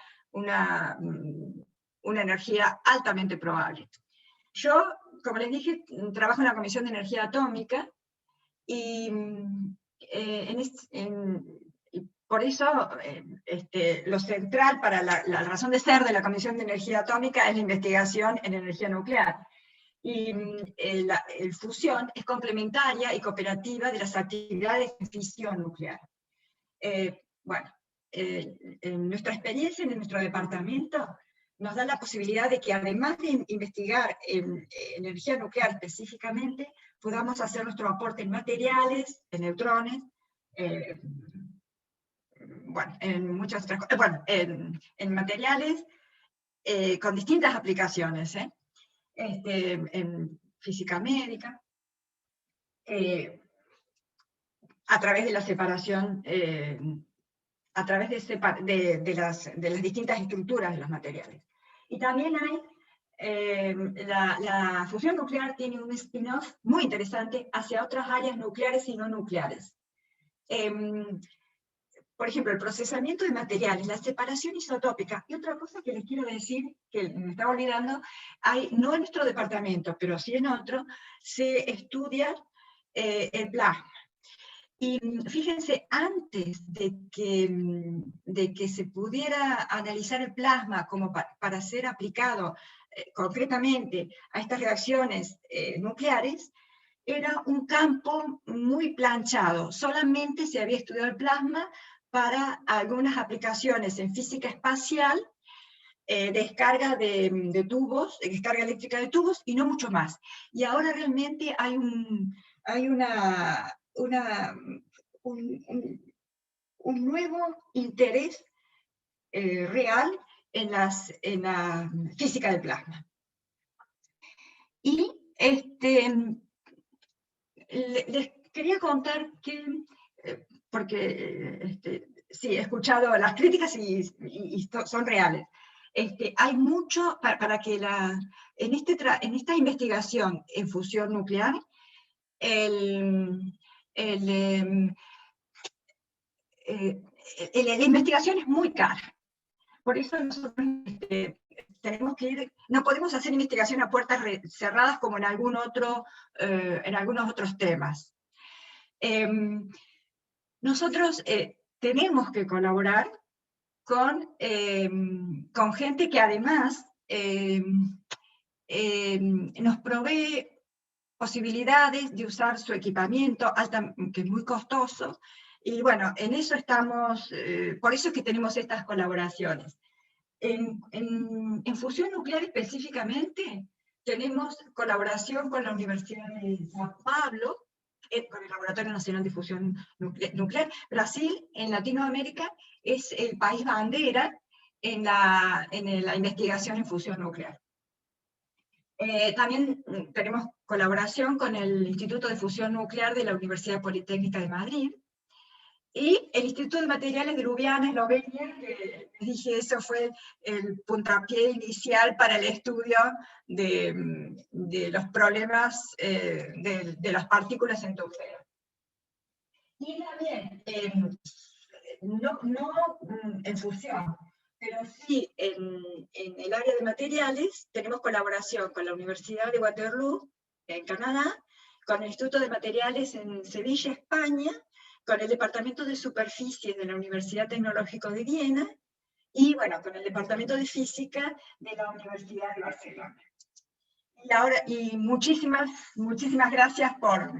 una energía altamente probable. Yo, como les dije, trabajo en la Comisión de Energía Atómica y por eso lo central para la razón de ser de la Comisión de Energía Atómica es la investigación en energía nuclear. Y la fusión es complementaria y cooperativa de las actividades de fisión nuclear. Bueno, en nuestra experiencia en nuestro departamento nos da la posibilidad de que además de investigar en energía nuclear específicamente, podamos hacer nuestro aporte en materiales, en neutrones, bueno, en muchas otras cosas, bueno, en materiales con distintas aplicaciones, en física médica, a través de la separación, a través de las distintas estructuras de los materiales. Y también hay, la fusión nuclear tiene un spin-off muy interesante hacia otras áreas nucleares y no nucleares. Por ejemplo, el procesamiento de materiales, la separación isotópica. Y otra cosa que les quiero decir, que me estaba olvidando, no en nuestro departamento, pero sí en otro, se estudia el plasma. Y fíjense, antes de que se pudiera analizar el plasma como para ser aplicado concretamente a estas reacciones nucleares, era un campo muy planchado. Solamente se había estudiado el plasma para algunas aplicaciones en física espacial, descarga de tubos, descarga eléctrica de tubos, y no mucho más. Y ahora realmente hay un nuevo interés real en la física del plasma. Y les quería contar que, porque sí, he escuchado las críticas y son reales. Hay mucho para que en esta investigación en fusión nuclear, la investigación es muy cara. Por eso nosotros tenemos que no podemos hacer investigación a puertas cerradas como en algunos otros temas. Nosotros tenemos que colaborar con gente que además nos provee posibilidades de usar su equipamiento, que es muy costoso, y bueno, en eso estamos, por eso es que tenemos estas colaboraciones. En fusión nuclear específicamente, tenemos colaboración con la Universidad de San Pablo, con el Laboratorio Nacional de Fusión Nuclear. Brasil, en Latinoamérica, es el país bandera en la investigación en fusión nuclear. También tenemos colaboración con el Instituto de Fusión Nuclear de la Universidad Politécnica de Madrid, y el Instituto de Materiales de Ljubljana, Eslovenia, que les dije, eso fue el puntapié inicial para el estudio de los problemas de las partículas en tubuleo. Y también, no en fusión, pero sí en el área de materiales, tenemos colaboración con la Universidad de Waterloo, en Canadá, con el Instituto de Materiales en Sevilla, España, con el Departamento de Superficies de la Universidad Tecnológica de Viena, y bueno, con el Departamento de Física de la Universidad de Barcelona. Y muchísimas gracias por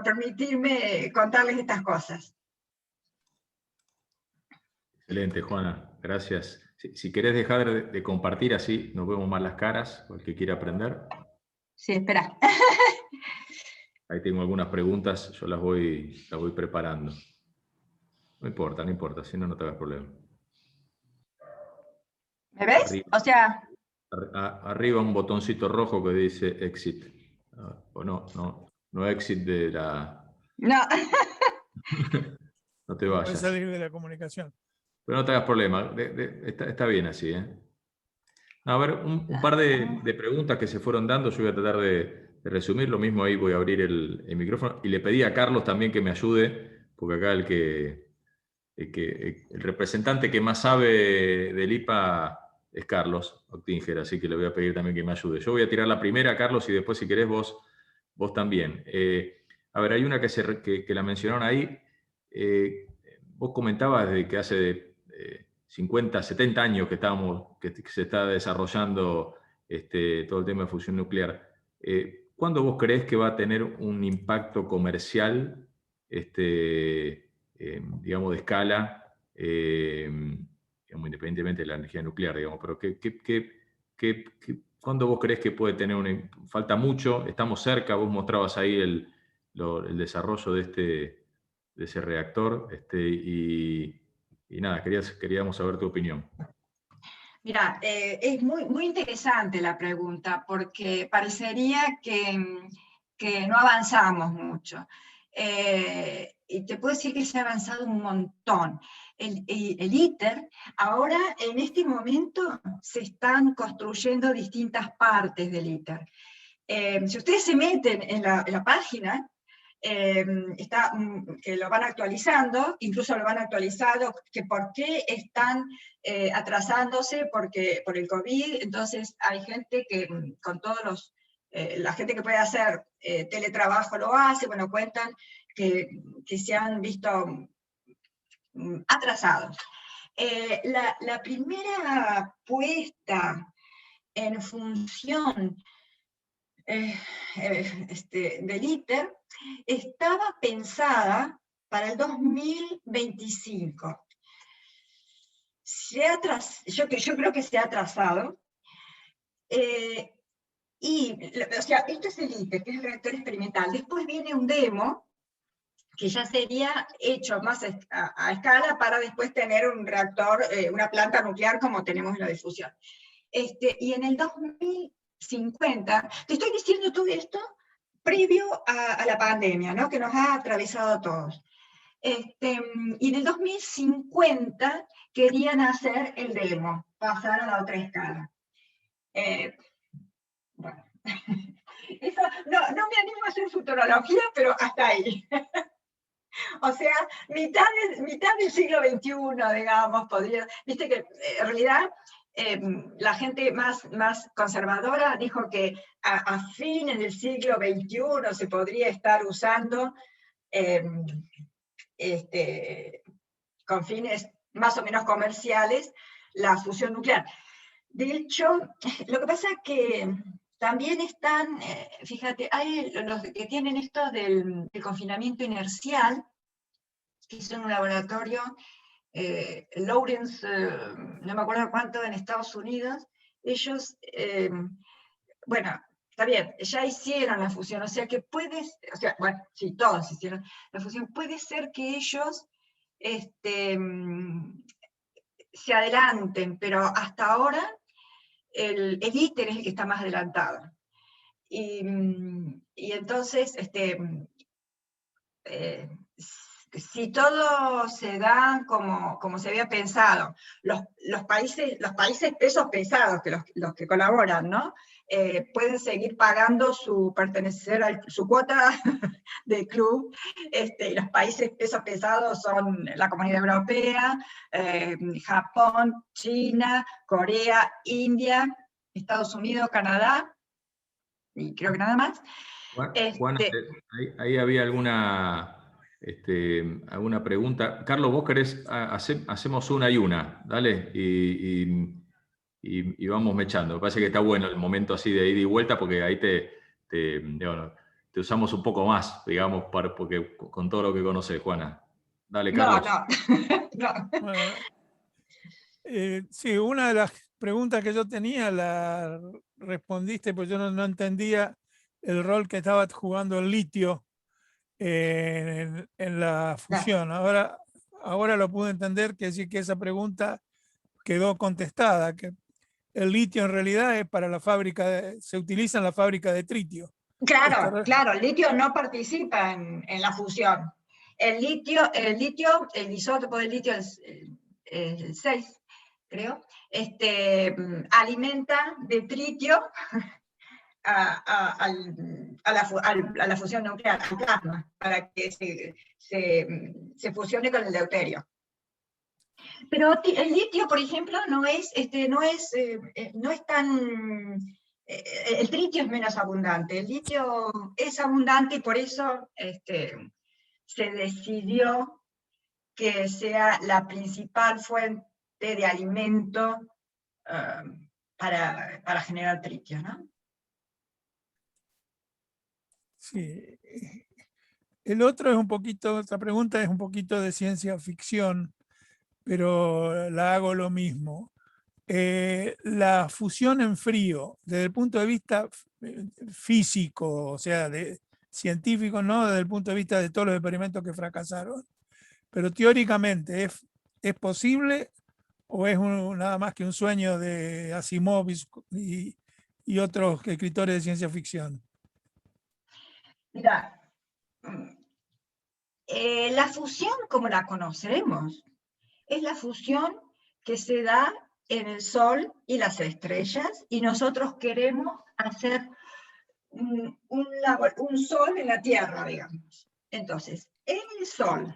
permitirme contarles estas cosas. Excelente, Juana, gracias. Si querés dejar de compartir, así nos vemos más las caras, o el que quiera aprender. Sí, espera. Ahí tengo algunas preguntas, yo las voy preparando. No importa, si no, no te hagas problema. ¿Me ves? Arriba, o sea... Arriba un botoncito rojo que dice exit. O no exit de la... No. No te vayas. Puedes salir de la comunicación. Pero no te hagas problema, está bien así. A ver, un par de preguntas que se fueron dando, yo voy a tratar de resumir, lo mismo ahí voy a abrir el micrófono, y le pedí a Carlos también que me ayude, porque acá el representante que más sabe del IPA es Carlos Octinger, así que le voy a pedir también que me ayude. Yo voy a tirar la primera, Carlos, y después, si querés, vos también. A ver, hay una que la mencionaron ahí. Vos comentabas de que hace 50, 70 años que se está desarrollando todo el tema de fusión nuclear. ¿Cuándo vos creés que va a tener un impacto comercial, digamos, de escala, digamos, independientemente de la energía nuclear, digamos? Pero ¿cuándo vos creés que puede tener falta mucho? Estamos cerca, vos mostrabas ahí el desarrollo de ese reactor, y nada, queríamos saber tu opinión. Mira, es muy interesante la pregunta, porque parecería que no avanzamos mucho. Y te puedo decir que se ha avanzado un montón. El ITER, ahora en este momento se están construyendo distintas partes del ITER. Si ustedes se meten en la página, que lo van actualizando, incluso lo van actualizando, que por qué están atrasándose por el COVID. Entonces hay gente que con todos la gente que puede hacer teletrabajo lo hace, bueno, cuentan que se han visto atrasados. La primera puesta en función del ITER estaba pensada para el 2025. Yo creo que se ha atrasado. O sea, esto es el ITER, que es el reactor experimental. Después viene un demo, que ya sería hecho más a escala para después tener un reactor, una planta nuclear como tenemos en la de fusión. Y en el 2050, te estoy diciendo todo esto previo a la pandemia, ¿no? Que nos ha atravesado a todos. Y en el 2050 querían hacer el demo, pasar a la otra escala. Bueno, eso, no me animo a hacer futurología, pero hasta ahí. O sea, mitad del siglo XXI, digamos, podría, viste que en realidad la gente más conservadora dijo que a fines del siglo XXI se podría estar usando con fines más o menos comerciales la fusión nuclear. De hecho, lo que pasa es que también están, fíjate, hay los que tienen esto del confinamiento inercial, que es un laboratorio, Lawrence, no me acuerdo cuánto, en Estados Unidos. Ellos, bueno, está bien, ya hicieron la fusión, o sea que bueno, sí, todos hicieron la fusión. Puede ser que ellos se adelanten, pero hasta ahora el ITER es el que está más adelantado. Y entonces, si todo se da como se había pensado, los países pesos pesados, que los que colaboran, ¿no? Pueden seguir pagando su cuota del club, y los países pesos pesados son la Comunidad Europea, Japón, China, Corea, India, Estados Unidos, Canadá, y creo que nada más. Juan, ahí había alguna pregunta. Carlos, vos querés, hacemos una y una, dale, y vamos mechando. Me parece que está bueno el momento así de ida y vuelta, porque ahí te usamos un poco más, digamos, porque con todo lo que conoces, Juana. Dale, Carlos. No. Bueno, sí, una de las preguntas que yo tenía la respondiste, pues yo no entendía el rol que estaba jugando el litio en la fusión. Ahora lo pude entender, que sí, que esa pregunta quedó contestada, que el litio en realidad es para la fábrica, se utiliza en la fábrica de tritio. Claro, el litio no participa en la fusión. El isótopo del litio, el 6, creo, alimenta de tritio a la fusión nuclear, al plasma, para que se fusione con el deuterio. Pero el litio, por ejemplo, no es tan... el tritio es menos abundante. El litio es abundante y por eso se decidió que sea la principal fuente de alimento para generar tritio, ¿no? Sí. El otro es un poquito, esta pregunta es un poquito de ciencia ficción, pero la hago lo mismo. La fusión en frío, desde el punto de vista físico, o sea, científico, no desde el punto de vista de todos los experimentos que fracasaron, pero teóricamente, ¿es posible o es nada más que un sueño de Asimov y otros escritores de ciencia ficción? Mira, la fusión como la conocemos es la fusión que se da en el Sol y las estrellas, y nosotros queremos hacer un Sol en la Tierra, digamos. Entonces, en el Sol,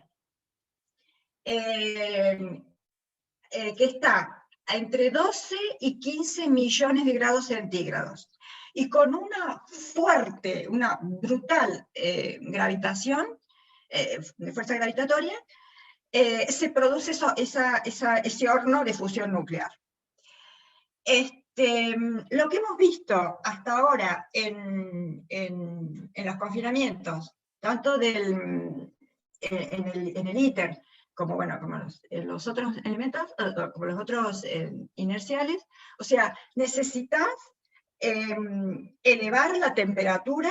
que está entre 12 y 15 millones de grados centígrados, y con una fuerte, una brutal gravitación, fuerza gravitatoria, se produce ese horno de fusión nuclear. Lo que hemos visto hasta ahora en los confinamientos, tanto en el ITER, como, bueno, como los otros elementos, como los otros inerciales, o sea, necesitas elevar la temperatura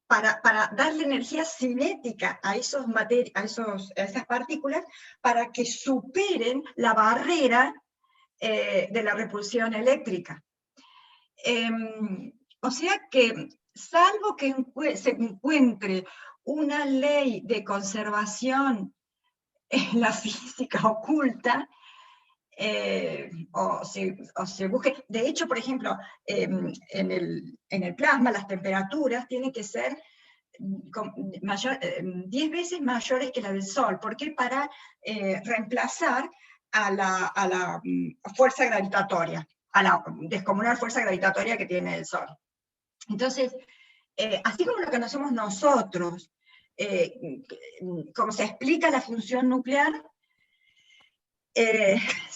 para darle energía cinética a esas partículas para que superen la barrera de la repulsión eléctrica. O sea que, salvo que se encuentre una ley de conservación en la física oculta, o se busque, de hecho, por ejemplo, en el plasma las temperaturas tienen que ser 10 veces mayores que la del Sol. ¿Por qué? Para reemplazar a la fuerza gravitatoria, a la descomunal fuerza gravitatoria que tiene el Sol. Entonces, así como lo conocemos nosotros, como se explica la fusión nuclear,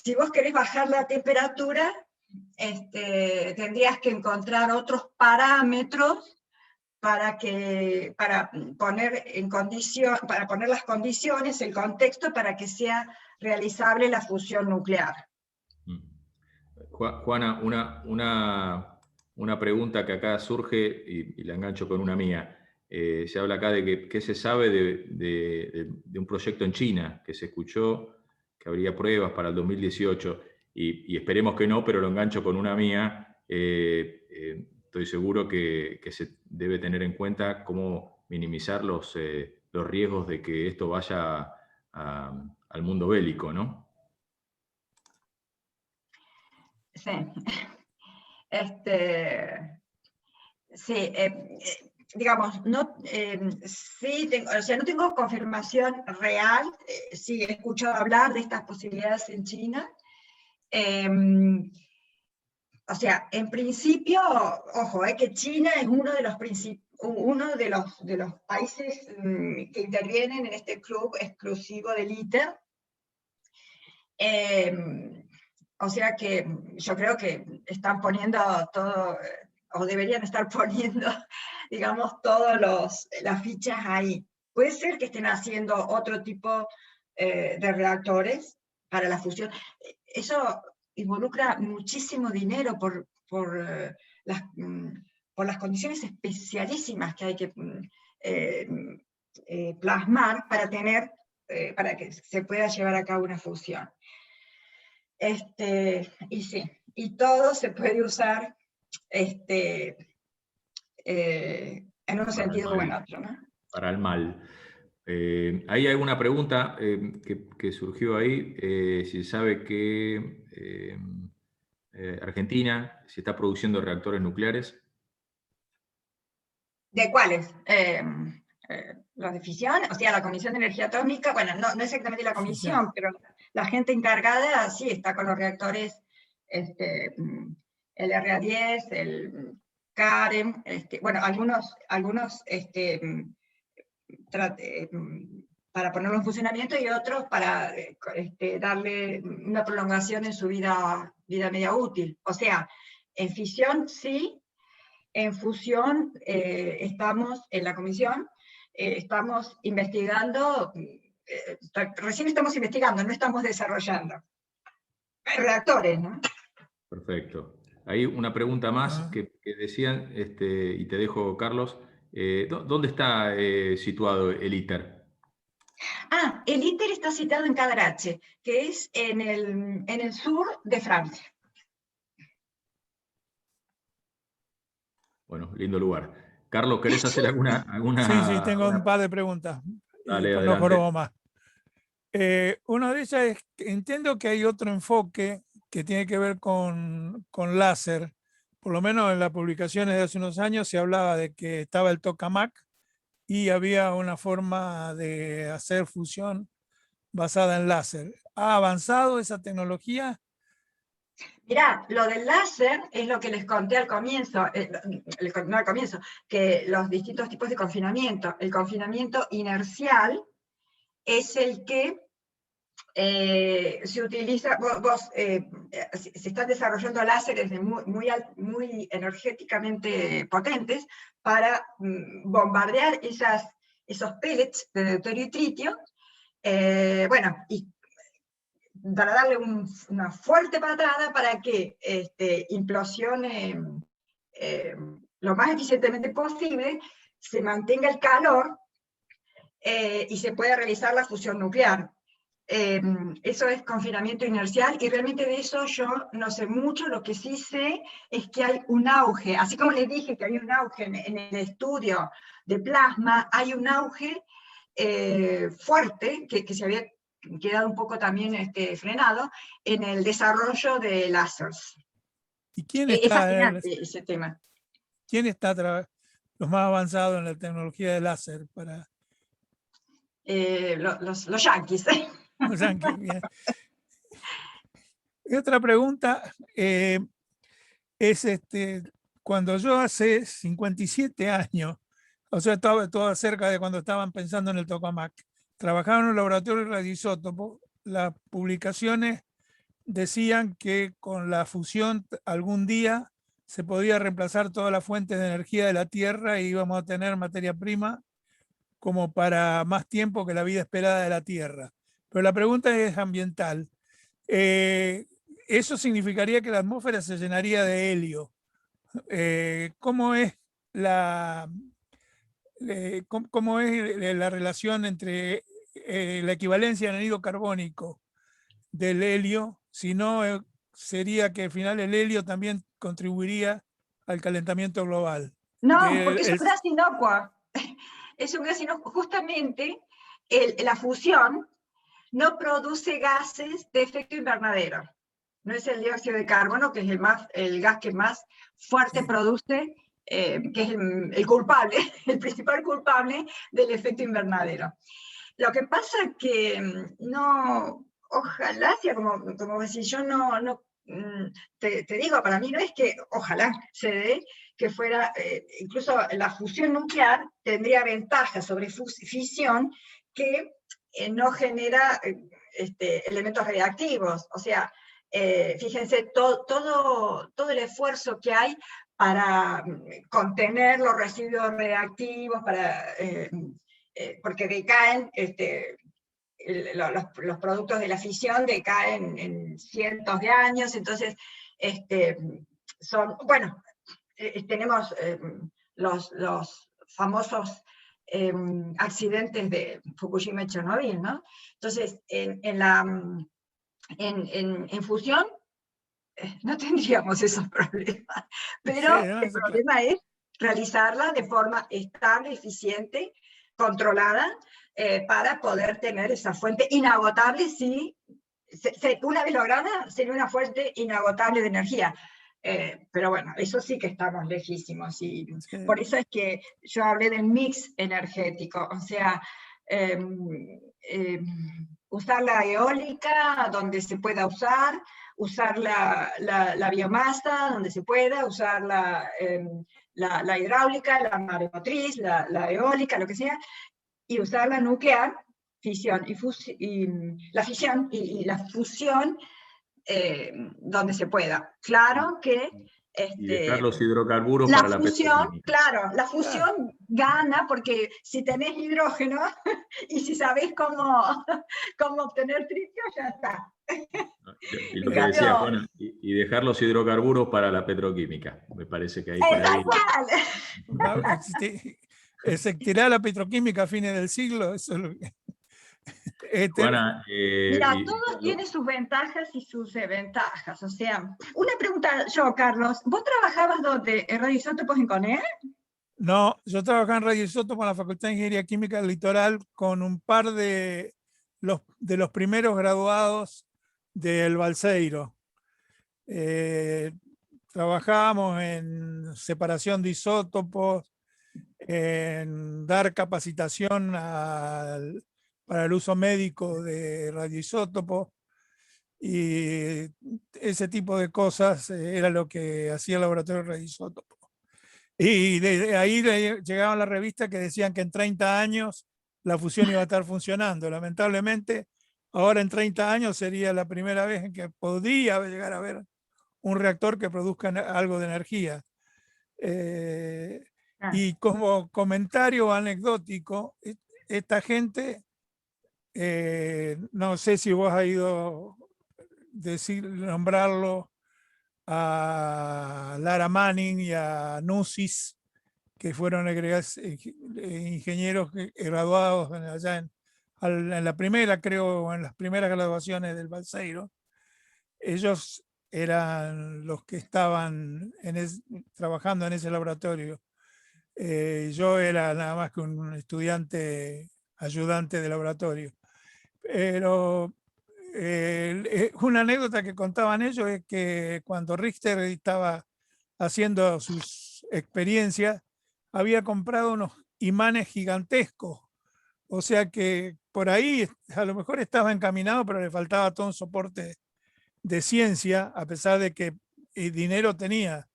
si vos querés bajar la temperatura, tendrías que encontrar otros parámetros para poner las condiciones, el contexto para que sea realizable la fusión nuclear. Juana, una pregunta que acá surge y la engancho con una mía. Se habla acá de qué se sabe de un proyecto en China, que se escuchó que habría pruebas para el 2018, y esperemos que no, pero lo engancho con una mía. Estoy seguro que se debe tener en cuenta cómo minimizar los riesgos de que esto vaya al mundo bélico, ¿no? Sí. Sí, digamos, no, sí no tengo confirmación real, sí he escuchado hablar de estas posibilidades en China. O sea, en principio, ojo, que China es uno de los países que intervienen en este club exclusivo del ITER. O sea que yo creo que están poniendo todo, o deberían estar poniendo, digamos, todas las fichas ahí. Puede ser que estén haciendo otro tipo de reactores para la fusión. Eso involucra muchísimo dinero por las condiciones especialísimas que hay que plasmar para que se pueda llevar a cabo una fusión. Y sí, y todo se puede usar en un sentido o en otro, ¿no? Para el mal. ¿Hay alguna pregunta que surgió ahí? Si se sabe que Argentina se está produciendo reactores nucleares. ¿De cuáles? Los de fisión, o sea, la Comisión de Energía Atómica, bueno, no exactamente la comisión, pero la gente encargada sí está con los reactores, el RA10, el CAREM, bueno, algunos para ponerlo en funcionamiento y otros para darle una prolongación en su vida media útil. O sea, en fisión sí, en fusión estamos en la comisión, estamos investigando, recién estamos investigando, no estamos desarrollando. Reactores, ¿no? Perfecto. Hay una pregunta más que decían, y te dejo, Carlos. ¿Dónde está situado el ITER? El ITER está situado en Cadarache, que es en el sur de Francia. Bueno, lindo lugar. Carlos, ¿querés hacer alguna? Sí, tengo un par de preguntas. Y Dale, después no adelante. jorobo más. Una de ellas es que entiendo que hay otro enfoque que tiene que ver con láser. Por lo menos en las publicaciones de hace unos años se hablaba de que estaba el tokamak y había una forma de hacer fusión basada en láser. ¿Ha avanzado esa tecnología? Mirá, lo del láser es lo que les conté al comienzo, no al comienzo, que los distintos tipos de confinamiento. El confinamiento inercial es el que se utiliza, se están desarrollando láseres muy energéticamente potentes para bombardear esos pellets de deuterio y tritio, bueno, y para darle una fuerte patada para que implosione lo más eficientemente posible, se mantenga el calor y se pueda realizar la fusión nuclear. Eso es confinamiento inercial y realmente de eso yo no sé mucho. Lo que sí sé es que hay un auge, así como les dije que hay un auge en el estudio de plasma, hay un auge fuerte que se había quedado un poco también frenado en el desarrollo de láseres. ¿Y quién Es está, fascinante ese tema. ¿quién está los más avanzados en la tecnología de láser? Para Los yanquis. los yanquis, bien. Y otra pregunta es cuando yo hace 57 años, o sea, todo cerca de cuando estaban pensando en el tokamak, trabajaba en un laboratorio de radioisótopo, las publicaciones decían que con la fusión algún día se podía reemplazar todas las fuentes de energía de la Tierra y íbamos a tener materia prima como para más tiempo que la vida esperada de la Tierra. Pero la pregunta es ambiental. Eso significaría que la atmósfera se llenaría de helio. ¿Cómo es cómo es la relación entre la equivalencia de anhídrido carbónico del helio? Si no, sería que al final el helio también contribuiría al calentamiento global. No, porque es un gas inocuo. Es un gas inocuo. Justamente la fusión no produce gases de efecto invernadero. No es el dióxido de carbono, que es el gas que más fuerte produce, que es el culpable, el principal culpable del efecto invernadero. Lo que pasa es que no, ojalá sea como decir, yo no te digo, para mí no es que ojalá se dé que fuera, incluso la fusión nuclear tendría ventajas sobre fisión que no genera elementos radiactivos. O sea, fíjense, todo el esfuerzo que hay para contener los residuos radiactivos, porque decaen, los productos de la fisión decaen en cientos de años, entonces tenemos los famosos accidentes de Fukushima y Chernobyl, ¿no? Entonces, en fusión no tendríamos esos problemas, pero sí, el problema es realizarla de forma estable, eficiente, controlada, para poder tener esa fuente inagotable. Si una vez lograda, sería una fuente inagotable de energía. Pero bueno, eso sí que estamos lejísimos, y por eso es que yo hablé del mix energético. O sea, usar la eólica donde se pueda usar la biomasa donde se pueda, usar la hidráulica, la maremotriz, la eólica, lo que sea, y usar la nuclear, fisión y la fisión y la fusión donde se pueda. Claro que y dejar los hidrocarburos para la petroquímica. Claro, la fusión gana porque si tenés hidrógeno y si sabés cómo obtener tritio, ya está. Y lo que decía Juana, y dejar los hidrocarburos para la petroquímica. Me parece que ahí por ahí. ¿Existirá la petroquímica a fines del siglo? Eso es lo que... Juana, Mira, todo tiene sus ventajas y sus desventajas. O sea, una pregunta yo, Carlos. ¿Vos trabajabas donde? ¿En radioisótopos en CONEL? No, yo trabajaba en radioisótopos en la Facultad de Ingeniería Química del Litoral con un par de los primeros graduados del Balseiro. Trabajábamos en separación de isótopos, en dar capacitación para el uso médico de radioisótopos, y ese tipo de cosas era lo que hacía el laboratorio de radioisótopos. Y de ahí llegaban las revistas que decían que en 30 años la fusión iba a estar funcionando. Lamentablemente, ahora en 30 años sería la primera vez en que podría llegar a haber un reactor que produzca algo de energía. Y como comentario anecdótico, esta gente, no sé si vos has ido nombrarlo a Lara Manning y a Nusis, que fueron ingenieros graduados allá en la primera, creo, en las primeras graduaciones del Balseiro. Ellos eran los que estaban trabajando en ese laboratorio. Yo era nada más que un estudiante ayudante de laboratorio. Pero una anécdota que contaban ellos es que cuando Richter estaba haciendo sus experiencias, había comprado unos imanes gigantescos. O sea que por ahí a lo mejor estaba encaminado, pero le faltaba todo un soporte de ciencia, a pesar de que dinero tenía,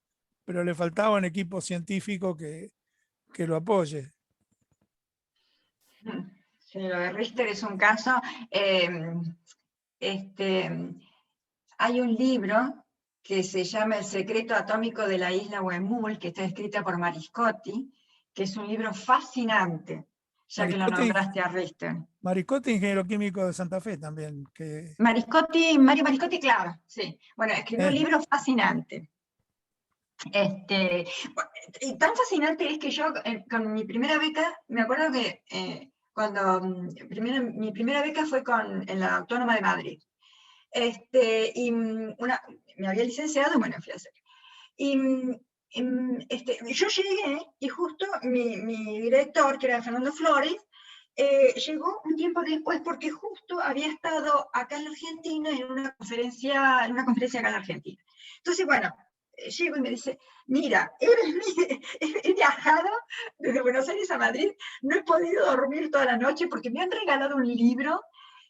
pero le faltaba un equipo científico que lo apoye. Sí, lo de Richter es un caso. Hay un libro que se llama El secreto atómico de la isla Huemul, que está escrita por Mariscotti, que es un libro fascinante, ya que lo nombraste a Richter. Mariscotti, ingeniero químico de Santa Fe también. Mario Mariscotti, claro, sí. Bueno, escribió un libro fascinante. Y tan fascinante es que yo, con mi primera beca, me acuerdo que mi primera beca fue en la Autónoma de Madrid. Y me había licenciado, bueno, fui a hacer. Yo llegué y justo mi director, que era Fernando Flores, llegó un tiempo después porque justo había estado acá en la Argentina en una conferencia acá en la Argentina. Entonces, bueno, llego y me dice, mira, he viajado desde Buenos Aires a Madrid, no he podido dormir toda la noche porque me han regalado un libro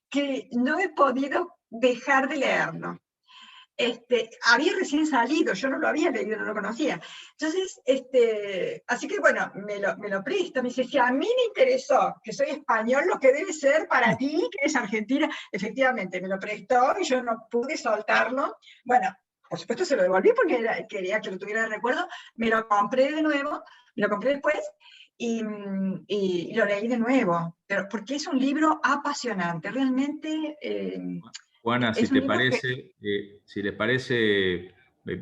que no he podido dejar de leerlo. Había recién salido, yo no lo había leído, no lo conocía. Entonces, así que bueno, me lo presta. Me dice, si a mí me interesó, que soy español, lo que debe ser para ti, que eres argentina, efectivamente, me lo prestó y yo no pude soltarlo. Bueno, por supuesto se lo devolví porque quería que lo tuviera de recuerdo. Me lo compré de nuevo, me lo compré después y lo leí de nuevo. Pero porque es un libro apasionante, realmente... Juana, si les parece,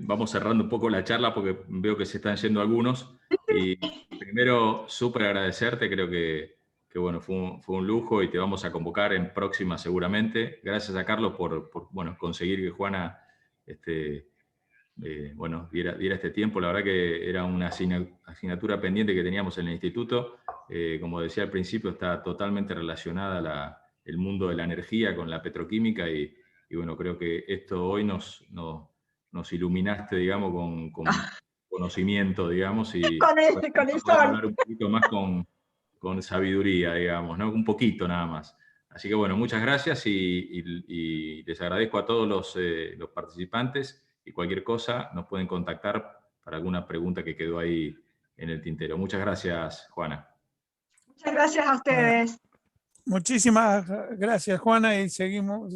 vamos cerrando un poco la charla porque veo que se están yendo algunos. Y primero, súper agradecerte, creo que bueno, fue un lujo y te vamos a convocar en próxima seguramente. Gracias a Carlos por bueno, conseguir que Juana bueno, diera este tiempo. La verdad que era una asignatura pendiente que teníamos en el instituto. Como decía al principio, está totalmente relacionada el mundo de la energía con la petroquímica y bueno, creo que esto hoy nos iluminaste, digamos, con conocimiento, digamos, y con el sol. Hablar un poquito más con con sabiduría, digamos, ¿no? Un poquito nada más. Así que bueno, muchas gracias y les agradezco a todos los participantes, y cualquier cosa nos pueden contactar para alguna pregunta que quedó ahí en el tintero. Muchas gracias, Juana. Muchas gracias a ustedes. Muchísimas gracias, Juana, y seguimos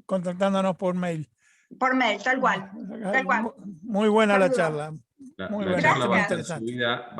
contactándonos por mail. Por mail, tal cual. Tal cual. Muy buena la Saludos. charla. La Muy buena, charla muy va a estar interesante. subida